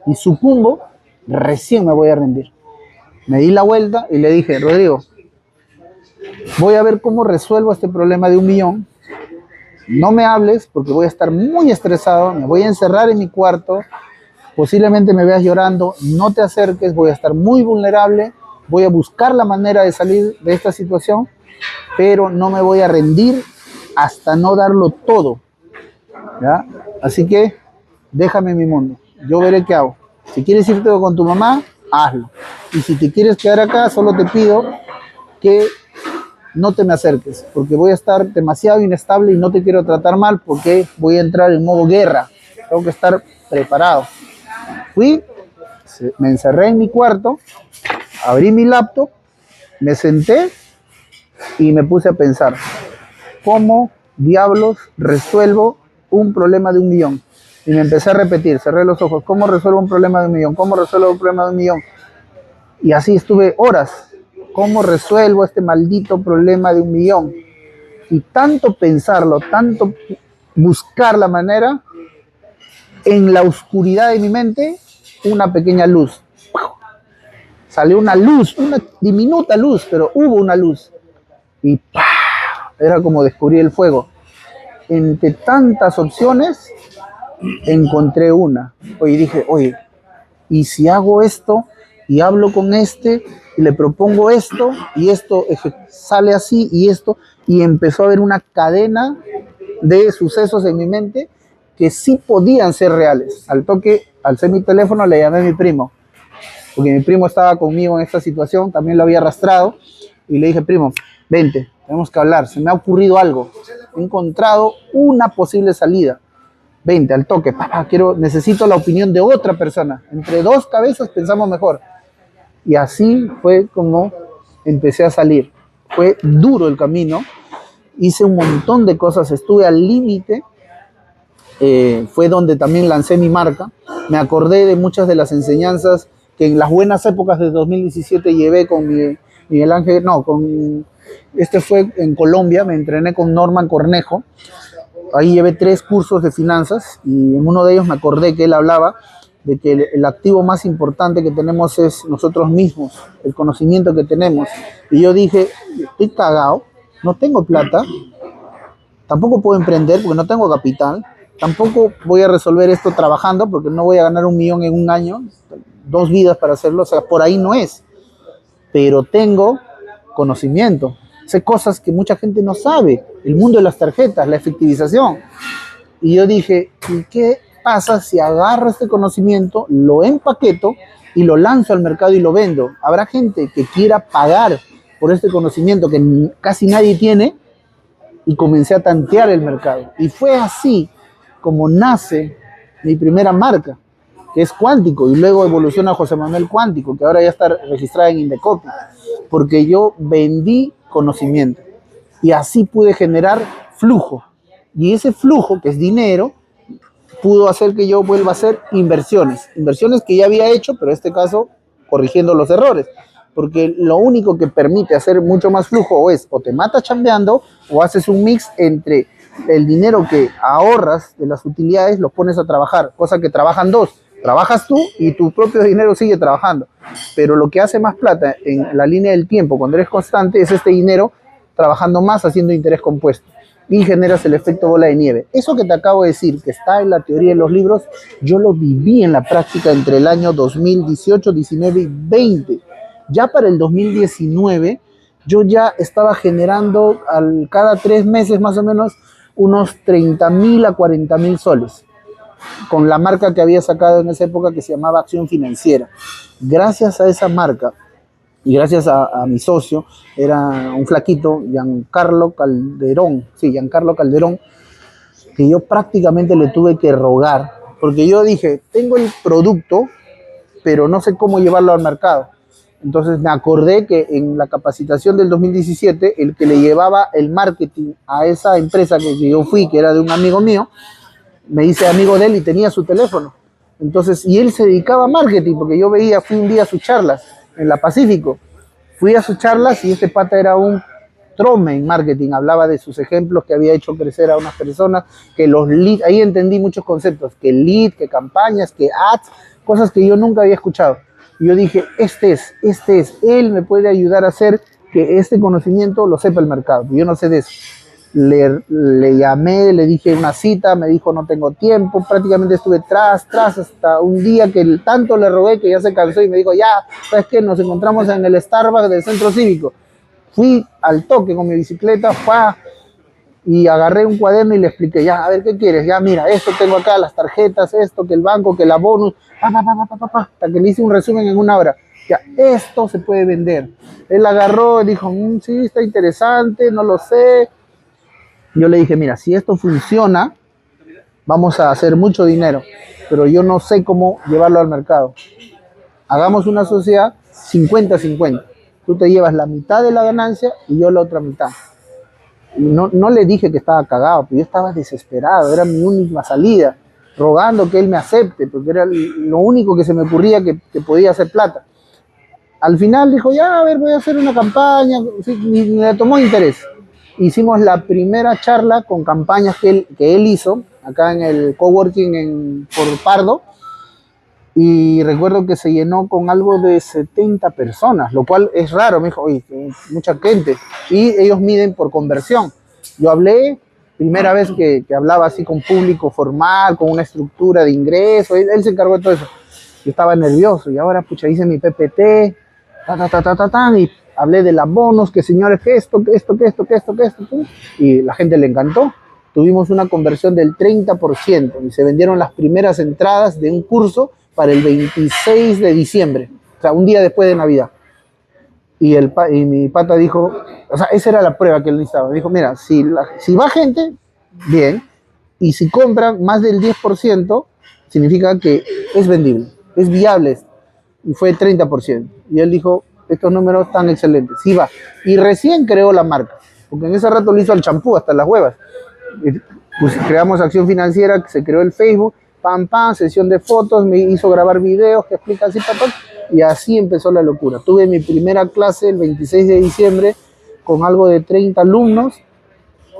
y sucumbo, recién me voy a rendir. Me di la vuelta y le dije, Rodrigo, voy a ver cómo resuelvo este problema de 1 millón. No me hables porque voy a estar muy estresado, me voy a encerrar en mi cuarto, posiblemente me veas llorando, no te acerques, voy a estar muy vulnerable, voy a buscar la manera de salir de esta situación, pero no me voy a rendir hasta no darlo todo, ¿ya? Así que déjame en mi mundo, yo veré qué hago. Si quieres irte con tu mamá, hazlo. Y si te quieres quedar acá, solo te pido que no te me acerques, porque voy a estar demasiado inestable y no te quiero tratar mal porque voy a entrar en modo guerra. Tengo que estar preparado. Fui, me encerré en mi cuarto, abrí mi laptop, me senté y me puse a pensar, ¿cómo diablos resuelvo un problema de 1 millón? Y me empecé a repetir, cerré los ojos, ¿cómo resuelvo un problema de 1 millón? ¿Cómo resuelvo un problema de 1 millón? Y así estuve horas. ¿Cómo resuelvo este maldito problema de 1 millón? Y tanto pensarlo, tanto buscar la manera, en la oscuridad de mi mente, una pequeña luz. Salió una luz, una diminuta luz, pero hubo una luz. Y ¡pah! Era como descubrir el fuego. Entre tantas opciones, encontré una. Y dije, oye, ¿y si hago esto y hablo con este y le propongo esto y esto sale así y esto? Y empezó a haber una cadena de sucesos en mi mente que sí podían ser reales. Al toque, alcé mi teléfono, le llamé a mi primo, porque mi primo estaba conmigo en esta situación, también lo había arrastrado, y le dije, primo, vente, tenemos que hablar, se me ha ocurrido algo, he encontrado una posible salida. Vente, al toque, papá, necesito la opinión de otra persona. Entre dos cabezas pensamos mejor. Y así fue como empecé a salir. Fue duro el camino, hice un montón de cosas, estuve al límite, fue donde también lancé mi marca. Me acordé de muchas de las enseñanzas que en las buenas épocas de 2017 llevé con Miguel Ángel, no, este fue en Colombia, me entrené con Norman Cornejo. Ahí llevé 3 cursos de finanzas y en uno de ellos me acordé que él hablaba de que el activo más importante que tenemos es nosotros mismos, el conocimiento que tenemos. Y yo dije, estoy cagado, no tengo plata, tampoco puedo emprender porque no tengo capital, tampoco voy a resolver esto trabajando porque no voy a ganar 1 millón en un año, 2 vidas para hacerlo, o sea, por ahí no es. Pero tengo conocimiento, sé cosas que mucha gente no sabe, el mundo de las tarjetas, la efectivización. Y yo dije, ¿y qué pasa si agarro este conocimiento, lo empaqueto y lo lanzo al mercado y lo vendo? Habrá gente que quiera pagar por este conocimiento que casi nadie tiene, y comencé a tantear el mercado. Y fue así como nace mi primera marca, que es Cuántico, y luego evoluciona a José Manuel Cuántico, que ahora ya está registrada en Indecopi, porque yo vendí conocimiento y así pude generar flujo. Y ese flujo, que es dinero, pudo hacer que yo vuelva a hacer inversiones que ya había hecho, pero en este caso corrigiendo los errores, porque lo único que permite hacer mucho más flujo o te matas chambeando o haces un mix entre el dinero que ahorras de las utilidades lo pones a trabajar, cosa que trabajan dos. Trabajas tú y tu propio dinero sigue trabajando. Pero lo que hace más plata en la línea del tiempo, cuando eres constante, es este dinero trabajando más, haciendo interés compuesto. Y generas el efecto bola de nieve. Eso que te acabo de decir, que está en la teoría de los libros, yo lo viví en la práctica entre el año 2018, 19 y 20. Ya para el 2019, yo ya estaba generando cada 3 meses más o menos unos 30.000 a 40.000 soles con la marca que había sacado en esa época que se llamaba Acción Financiera. Gracias a esa marca y gracias a mi socio, era un flaquito, Giancarlo Calderón, sí, Giancarlo Calderón, que yo prácticamente le tuve que rogar, porque yo dije, tengo el producto, pero no sé cómo llevarlo al mercado. Entonces me acordé que en la capacitación del 2017, el que le llevaba el marketing a esa empresa que yo fui, que era de un amigo mío, me hice amigo de él y tenía su teléfono. Entonces, y él se dedicaba a marketing, porque yo veía, fui un día a sus charlas en la Pacífico. Fui a sus charlas y este pata era un trome en marketing, hablaba de sus ejemplos que había hecho crecer a unas personas, que los leads, ahí entendí muchos conceptos, que lead, que campañas, que ads, cosas que yo nunca había escuchado. Y yo dije, este es, él me puede ayudar a hacer que este conocimiento lo sepa el mercado, yo no sé de eso. Le llamé, le dije una cita, me dijo no tengo tiempo, prácticamente estuve tras, hasta un día que tanto le rogué que ya se cansó y me dijo, ya, ¿sabes qué? Nos encontramos en el Starbucks del Centro Cívico. Fui al toque con mi bicicleta, y agarré un cuaderno y le expliqué, ya, a ver, ¿qué quieres? Ya, mira, esto tengo acá, las tarjetas, esto, que el banco, que la bonus, hasta que le hice un resumen en una hora. Ya, esto se puede vender. Él agarró y dijo, sí, está interesante, no lo sé. Yo le dije, mira, si esto funciona, vamos a hacer mucho dinero, pero yo no sé cómo llevarlo al mercado. Hagamos una sociedad 50-50. Tú te llevas la mitad de la ganancia y yo la otra mitad. Y no le dije que estaba cagado, pero yo estaba desesperado, era mi única salida, rogando que él me acepte, porque era lo único que se me ocurría que podía hacer plata. Al final dijo, ya, a ver, voy a hacer una campaña, sí, ni le tomó interés. Hicimos la primera charla con campañas que él hizo, acá en el coworking por Pardo, y recuerdo que se llenó con algo de 70 personas, lo cual es raro. Me dijo, oye, mucha gente, y ellos miden por conversión. Yo hablé, primera vez que hablaba así con público formal, con una estructura de ingreso, él se encargó de todo eso. Yo estaba nervioso, y ahora, pucha, hice mi PPT, y hablé de las bonos, que señores, que esto, y la gente le encantó. Tuvimos una conversión del 30% y se vendieron las primeras entradas de un curso para el 26 de diciembre, o sea, un día después de Navidad. Y mi pata dijo, o sea, esa era la prueba que él necesitaba. Dijo, mira, si va gente, bien, y si compran más del 10%, significa que es vendible, es viable. Y fue 30%. Y él dijo, estos números están excelentes, sí va. Y recién creó la marca, porque en ese rato lo hizo al champú, hasta las huevas. Pues creamos Acción Financiera, se creó el Facebook, sesión de fotos, me hizo grabar videos que explican así, y así empezó la locura. Tuve mi primera clase el 26 de diciembre con algo de 30 alumnos,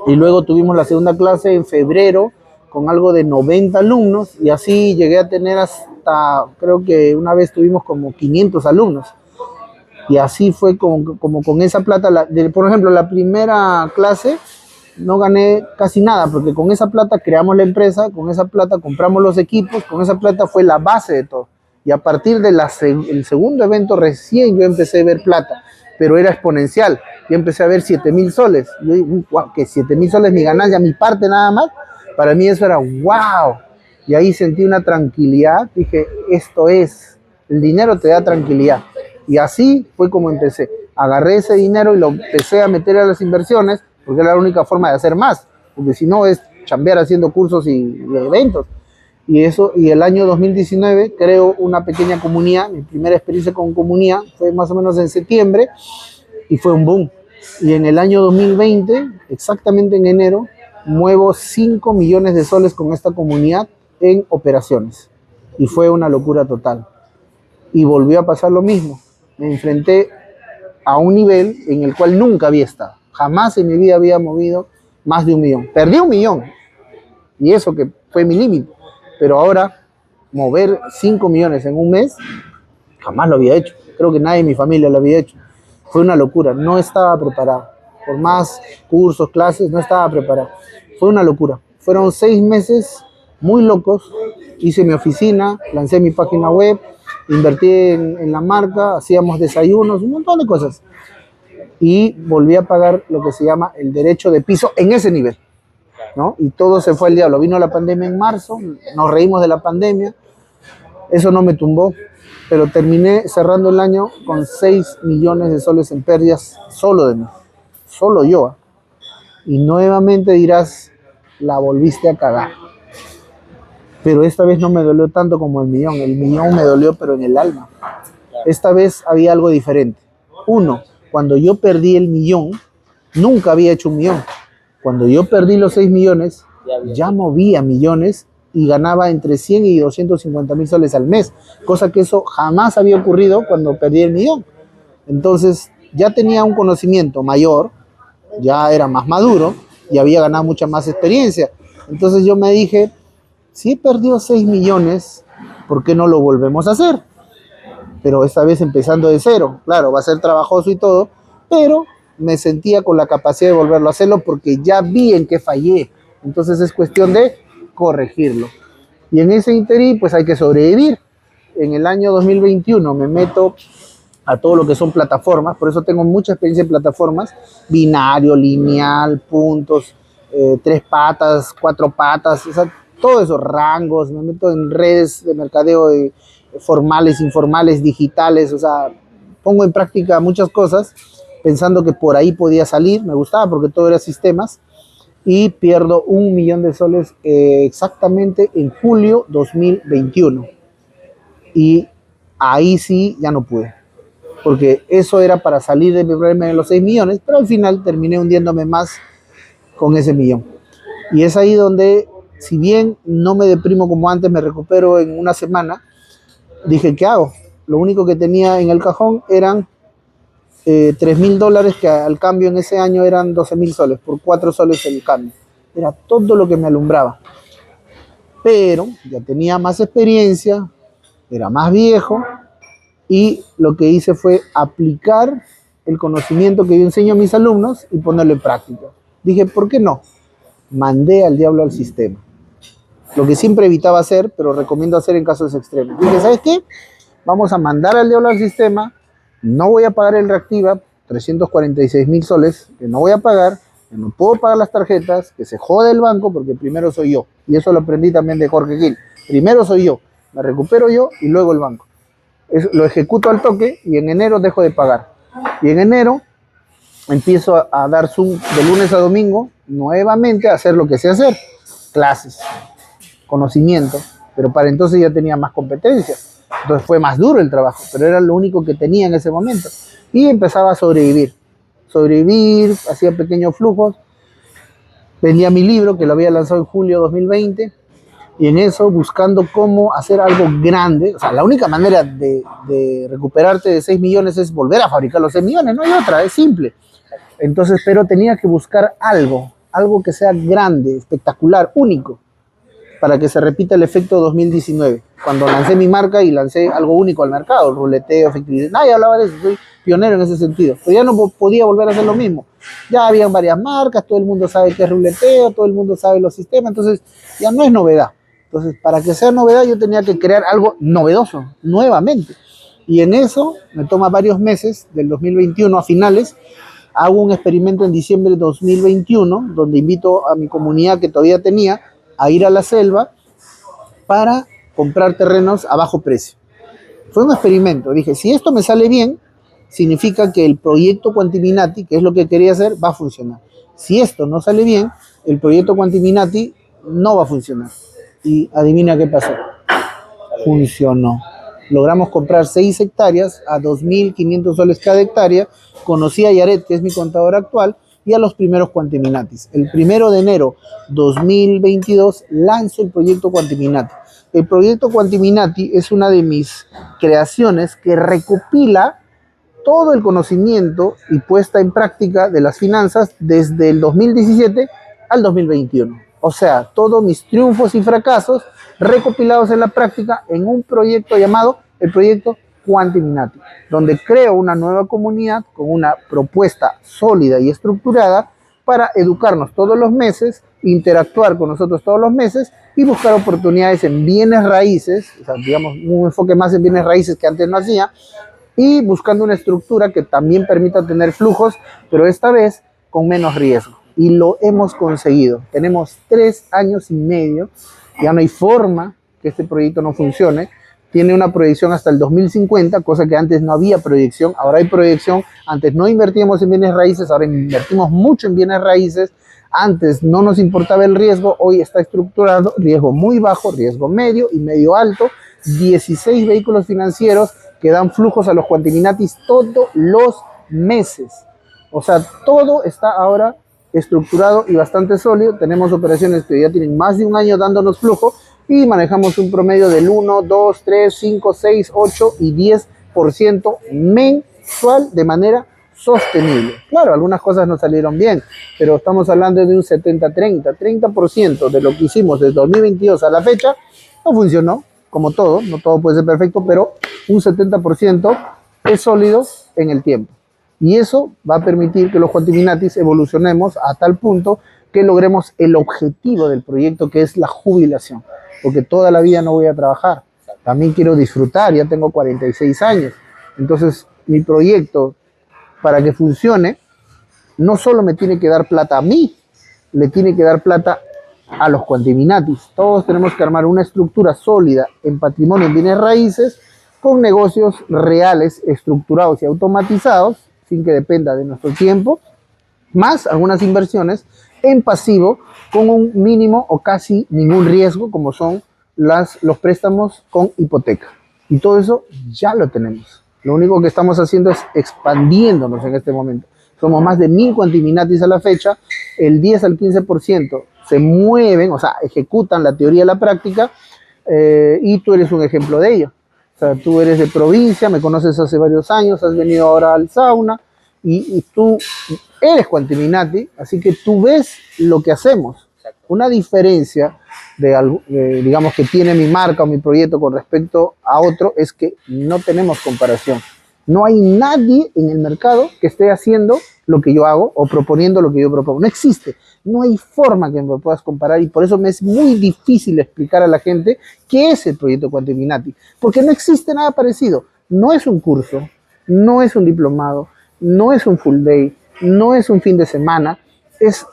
y luego tuvimos la segunda clase en febrero con algo de 90 alumnos, y así llegué a tener hasta, creo que una vez tuvimos como 500 alumnos. Y así fue como con esa plata, por ejemplo, la primera clase no gané casi nada, porque con esa plata creamos la empresa, con esa plata compramos los equipos, con esa plata fue la base de todo. Y a partir del segundo evento recién yo empecé a ver plata, pero era exponencial. Yo empecé a ver 7.000 soles. Yo digo, wow, que 7.000 soles mi ganancia, mi parte nada más. Para mí eso era wow. Y ahí sentí una tranquilidad. Dije, esto es, el dinero te da tranquilidad. Y así fue como empecé. Agarré ese dinero y lo empecé a meter a las inversiones, porque era la única forma de hacer más, porque si no es chambear haciendo cursos y eventos. Y el año 2019 creo una pequeña comunidad, mi primera experiencia con comunidad fue más o menos en septiembre, y fue un boom. Y en el año 2020, exactamente en enero, muevo 5 millones de soles con esta comunidad en operaciones. Y fue una locura total. Y volvió a pasar lo mismo. Me enfrenté a un nivel en el cual nunca había estado. Jamás en mi vida había movido más de 1 millón. Perdí 1 millón, y eso que fue mi límite. Pero ahora, mover 5 millones en un mes, jamás lo había hecho. Creo que nadie en mi familia lo había hecho. Fue una locura, no estaba preparado. Por más cursos, clases, no estaba preparado. Fue una locura. Fueron 6 meses muy locos. Hice mi oficina, lancé mi página web, invertí en la marca, hacíamos desayunos, un montón de cosas. Y volví a pagar lo que se llama el derecho de piso en ese nivel, ¿no? Y todo se fue al diablo. Vino la pandemia en marzo, nos reímos de la pandemia, eso no me tumbó, pero terminé cerrando el año con 6 millones de soles en pérdidas solo de mí, solo yo. Y nuevamente dirás, la volviste a cagar. Pero esta vez no me dolió tanto como el millón me dolió pero en el alma. Esta vez había algo diferente. Uno, cuando yo perdí el millón, nunca había hecho 1 millón. Cuando yo perdí los 6 millones, ya movía millones y ganaba entre 100 y 250 mil soles al mes, cosa que eso jamás había ocurrido cuando perdí el millón. Entonces ya tenía un conocimiento mayor, ya era más maduro y había ganado mucha más experiencia. Entonces yo me dije, si he perdido 6 millones, ¿por qué no lo volvemos a hacer? Pero esta vez empezando de cero. Claro, va a ser trabajoso y todo, pero me sentía con la capacidad de volverlo a hacerlo porque ya vi en qué fallé. Entonces es cuestión de corregirlo. Y en ese interín, pues hay que sobrevivir. En el año 2021 me meto a todo lo que son plataformas, por eso tengo mucha experiencia en plataformas, binario, lineal, puntos, 3 patas, 4 patas, o sea, todos esos rangos, me meto en redes de mercadeo formales, informales, digitales, o sea, pongo en práctica muchas cosas pensando que por ahí podía salir, me gustaba porque todo era sistemas, y pierdo 1 millón de soles exactamente en julio 2021. Y ahí sí ya no pude, porque eso era para salir de mi problema de los 6 millones, pero al final terminé hundiéndome más con ese millón. Y es ahí donde, si bien no me deprimo como antes, me recupero en una semana, dije, ¿qué hago? Lo único que tenía en el cajón eran $3.000, que al cambio en ese año eran 12.000 soles, por 4 soles el cambio. Era todo lo que me alumbraba. Pero ya tenía más experiencia, era más viejo, y lo que hice fue aplicar el conocimiento que yo enseño a mis alumnos y ponerlo en práctica. Dije, ¿por qué no? Mandé al diablo al sistema. Lo que siempre evitaba hacer, pero recomiendo hacer en casos extremos. Dije, ¿sabes qué? Vamos a mandar al diablo al sistema, no voy a pagar el Reactiva, 346.000 soles, que no voy a pagar, que no puedo pagar las tarjetas, que se jode el banco, porque primero soy yo. Y eso lo aprendí también de Jorge Gil. Primero soy yo, me recupero yo y luego el banco. Lo ejecuto al toque y en enero dejo de pagar. Y en enero empiezo a dar Zoom de lunes a domingo, nuevamente a hacer lo que sé hacer, clases, conocimiento, pero para entonces ya tenía más competencia. Entonces fue más duro el trabajo, pero era lo único que tenía en ese momento. Y empezaba a sobrevivir, hacía pequeños flujos, vendía mi libro que lo había lanzado en julio de 2020, y en eso buscando cómo hacer algo grande. O sea, la única manera de recuperarte de 6 millones es volver a fabricar los 6 millones, no hay otra, es simple. Entonces, pero tenía que buscar algo que sea grande, espectacular, único, para que se repita el efecto 2019, cuando lancé mi marca y lancé algo único al mercado, ruleteo, efectividad. Nadie hablaba de eso, soy pionero en ese sentido, pero ya no podía volver a hacer lo mismo. Ya habían varias marcas, todo el mundo sabe qué es ruleteo, todo el mundo sabe los sistemas, entonces ya no es novedad. Entonces, para que sea novedad, yo tenía que crear algo novedoso, nuevamente. Y en eso me toma varios meses, del 2021 a finales. Hago un experimento en diciembre de 2021, donde invito a mi comunidad que todavía tenía a ir a la selva para comprar terrenos a bajo precio. Fue un experimento. Dije, si esto me sale bien, significa que el proyecto Quantiminati, que es lo que quería hacer, va a funcionar. Si esto no sale bien, el proyecto Quantiminati no va a funcionar. Y adivina qué pasó. Funcionó. Logramos comprar 6 hectáreas a 2.500 soles cada hectárea. Conocí a Yaret, que es mi contador actual, y a los primeros Quantiminatis. El 1 de enero 2022 lanzo el proyecto Quantiminati. El proyecto Quantiminati es una de mis creaciones que recopila todo el conocimiento y puesta en práctica de las finanzas desde el 2017 al 2021. O sea, todos mis triunfos y fracasos recopilados en la práctica en un proyecto llamado el proyecto Quantiminati, donde creo una nueva comunidad con una propuesta sólida y estructurada para educarnos todos los meses, interactuar con nosotros todos los meses y buscar oportunidades en bienes raíces, o sea, digamos, un enfoque más en bienes raíces que antes no hacía, y buscando una estructura que también permita tener flujos, pero esta vez con menos riesgo. Y lo hemos conseguido. Tenemos 3 años y medio, ya no hay forma que este proyecto no funcione. Tiene una proyección hasta el 2050, cosa que antes no había proyección, ahora hay proyección. Antes no invertíamos en bienes raíces, ahora invertimos mucho en bienes raíces. Antes no nos importaba el riesgo, hoy está estructurado, riesgo muy bajo, riesgo medio y medio alto, 16 vehículos financieros que dan flujos a los Quantiminatis todos los meses. O sea, todo está ahora estructurado y bastante sólido. Tenemos operaciones que ya tienen más de un año dándonos flujo y manejamos un promedio del 1, 2, 3, 5, 6, 8 y 10% mensual de manera sostenible. Claro, algunas cosas no salieron bien, pero estamos hablando de un 70-30. 30% de lo que hicimos desde 2022 a la fecha no funcionó, como todo, no todo puede ser perfecto, pero un 70% es sólido en el tiempo. Y eso va a permitir que los Quantiminatis evolucionemos a tal punto que logremos el objetivo del proyecto, que es la jubilación. Porque toda la vida no voy a trabajar. También quiero disfrutar, ya tengo 46 años. Entonces, mi proyecto, para que funcione, no solo me tiene que dar plata a mí, le tiene que dar plata a los Quantiminatis. Todos tenemos que armar una estructura sólida en patrimonio en bienes raíces, con negocios reales, estructurados y automatizados, sin que dependa de nuestro tiempo, más algunas inversiones en pasivo con un mínimo o casi ningún riesgo, como son los préstamos con hipoteca. Y todo eso ya lo tenemos. Lo único que estamos haciendo es expandiéndonos en este momento. Somos más de 1000 Quantiminatis a la fecha, el 10 al 15% se mueven, o sea, ejecutan la teoría y la práctica, y tú eres un ejemplo de ello. O sea, tú eres de provincia, me conoces hace varios años, has venido ahora al sauna y tú eres Quantiminati, así que tú ves lo que hacemos. Una diferencia digamos, que tiene mi marca o mi proyecto con respecto a otro es que no tenemos comparación. No hay nadie en el mercado que esté haciendo lo que yo hago o proponiendo lo que yo propongo. No existe. No hay forma que me puedas comparar y por eso me es muy difícil explicar a la gente qué es el proyecto Quantiminati. Porque no existe nada parecido. No es un curso, no es un diplomado, no es un full day, no es un fin de semana. Es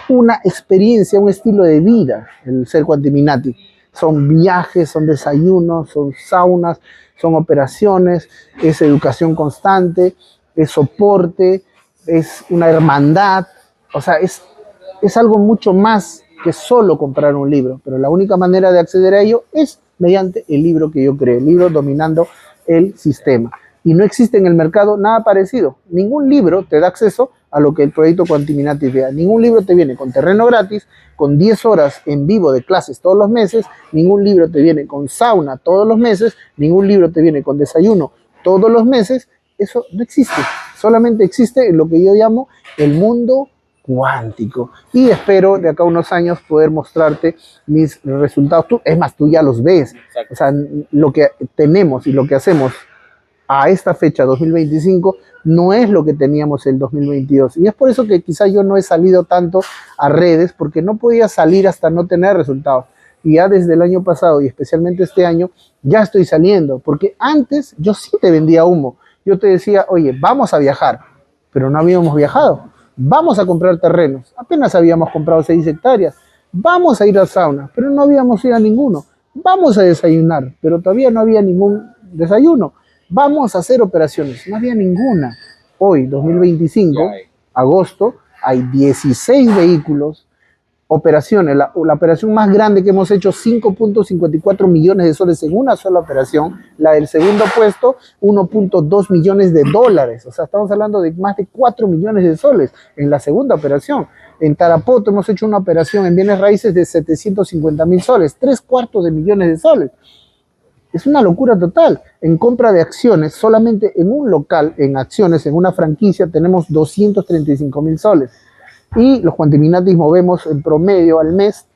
una experiencia, un estilo de vida el ser Quantiminati. Son viajes, son desayunos, son saunas, son operaciones, es educación constante, es soporte, es una hermandad. O sea, es algo mucho más que solo comprar un libro, pero la única manera de acceder a ello es mediante el libro que yo creé, el libro Dominando el Sistema. Y no existe en el mercado nada parecido. Ningún libro te da acceso a lo que el proyecto Quantiminati da. Ningún libro te viene con terreno gratis, con 10 horas en vivo de clases todos los meses, ningún libro te viene con sauna todos los meses, ningún libro te viene con desayuno todos los meses. Eso no existe. Solamente existe en lo que yo llamo el mundo cuántico. Y espero de acá a unos años poder mostrarte mis resultados. Es más, tú ya los ves. O sea, lo que tenemos y lo que hacemos a esta fecha, 2025, no es lo que teníamos en 2022. Y es por eso que quizá yo no he salido tanto a redes, porque no podía salir hasta no tener resultados. Y ya desde el año pasado, y especialmente este año, ya estoy saliendo. Porque antes yo sí te vendía humo. Yo te decía, oye, vamos a viajar, pero no habíamos viajado. Vamos a comprar terrenos. Apenas habíamos comprado 6 hectáreas. Vamos a ir al sauna, pero no habíamos ido a ninguno. Vamos a desayunar, pero todavía no había ningún desayuno. Vamos a hacer operaciones, no había ninguna. Hoy, 2025, agosto, hay 16 vehículos, operaciones. La operación más grande que hemos hecho, 5.54 millones de soles en una sola operación. La del segundo puesto, 1.2 millones de dólares. O sea, estamos hablando de más de 4 millones de soles en la segunda operación. En Tarapoto hemos hecho una operación en bienes raíces de 750.000 soles, 3/4 de millones de soles. Es una locura total. En compra de acciones, solamente en un local, en acciones, en una franquicia, tenemos 235.000 soles. Y los Quantiminatis movemos en promedio al mes,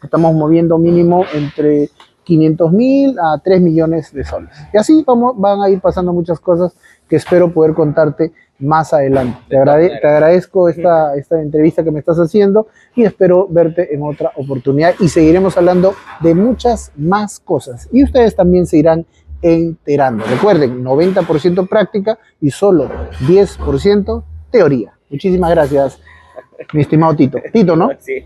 estamos moviendo mínimo entre 500.000 a 3 millones de soles. Y así van a ir pasando muchas cosas que espero poder contarte más adelante. Te agradezco esta entrevista que me estás haciendo y espero verte en otra oportunidad y seguiremos hablando de muchas más cosas. Y ustedes también se irán enterando. Recuerden, 90% práctica y solo 10% teoría. Muchísimas gracias, mi estimado Tito. Tito, ¿no? Sí.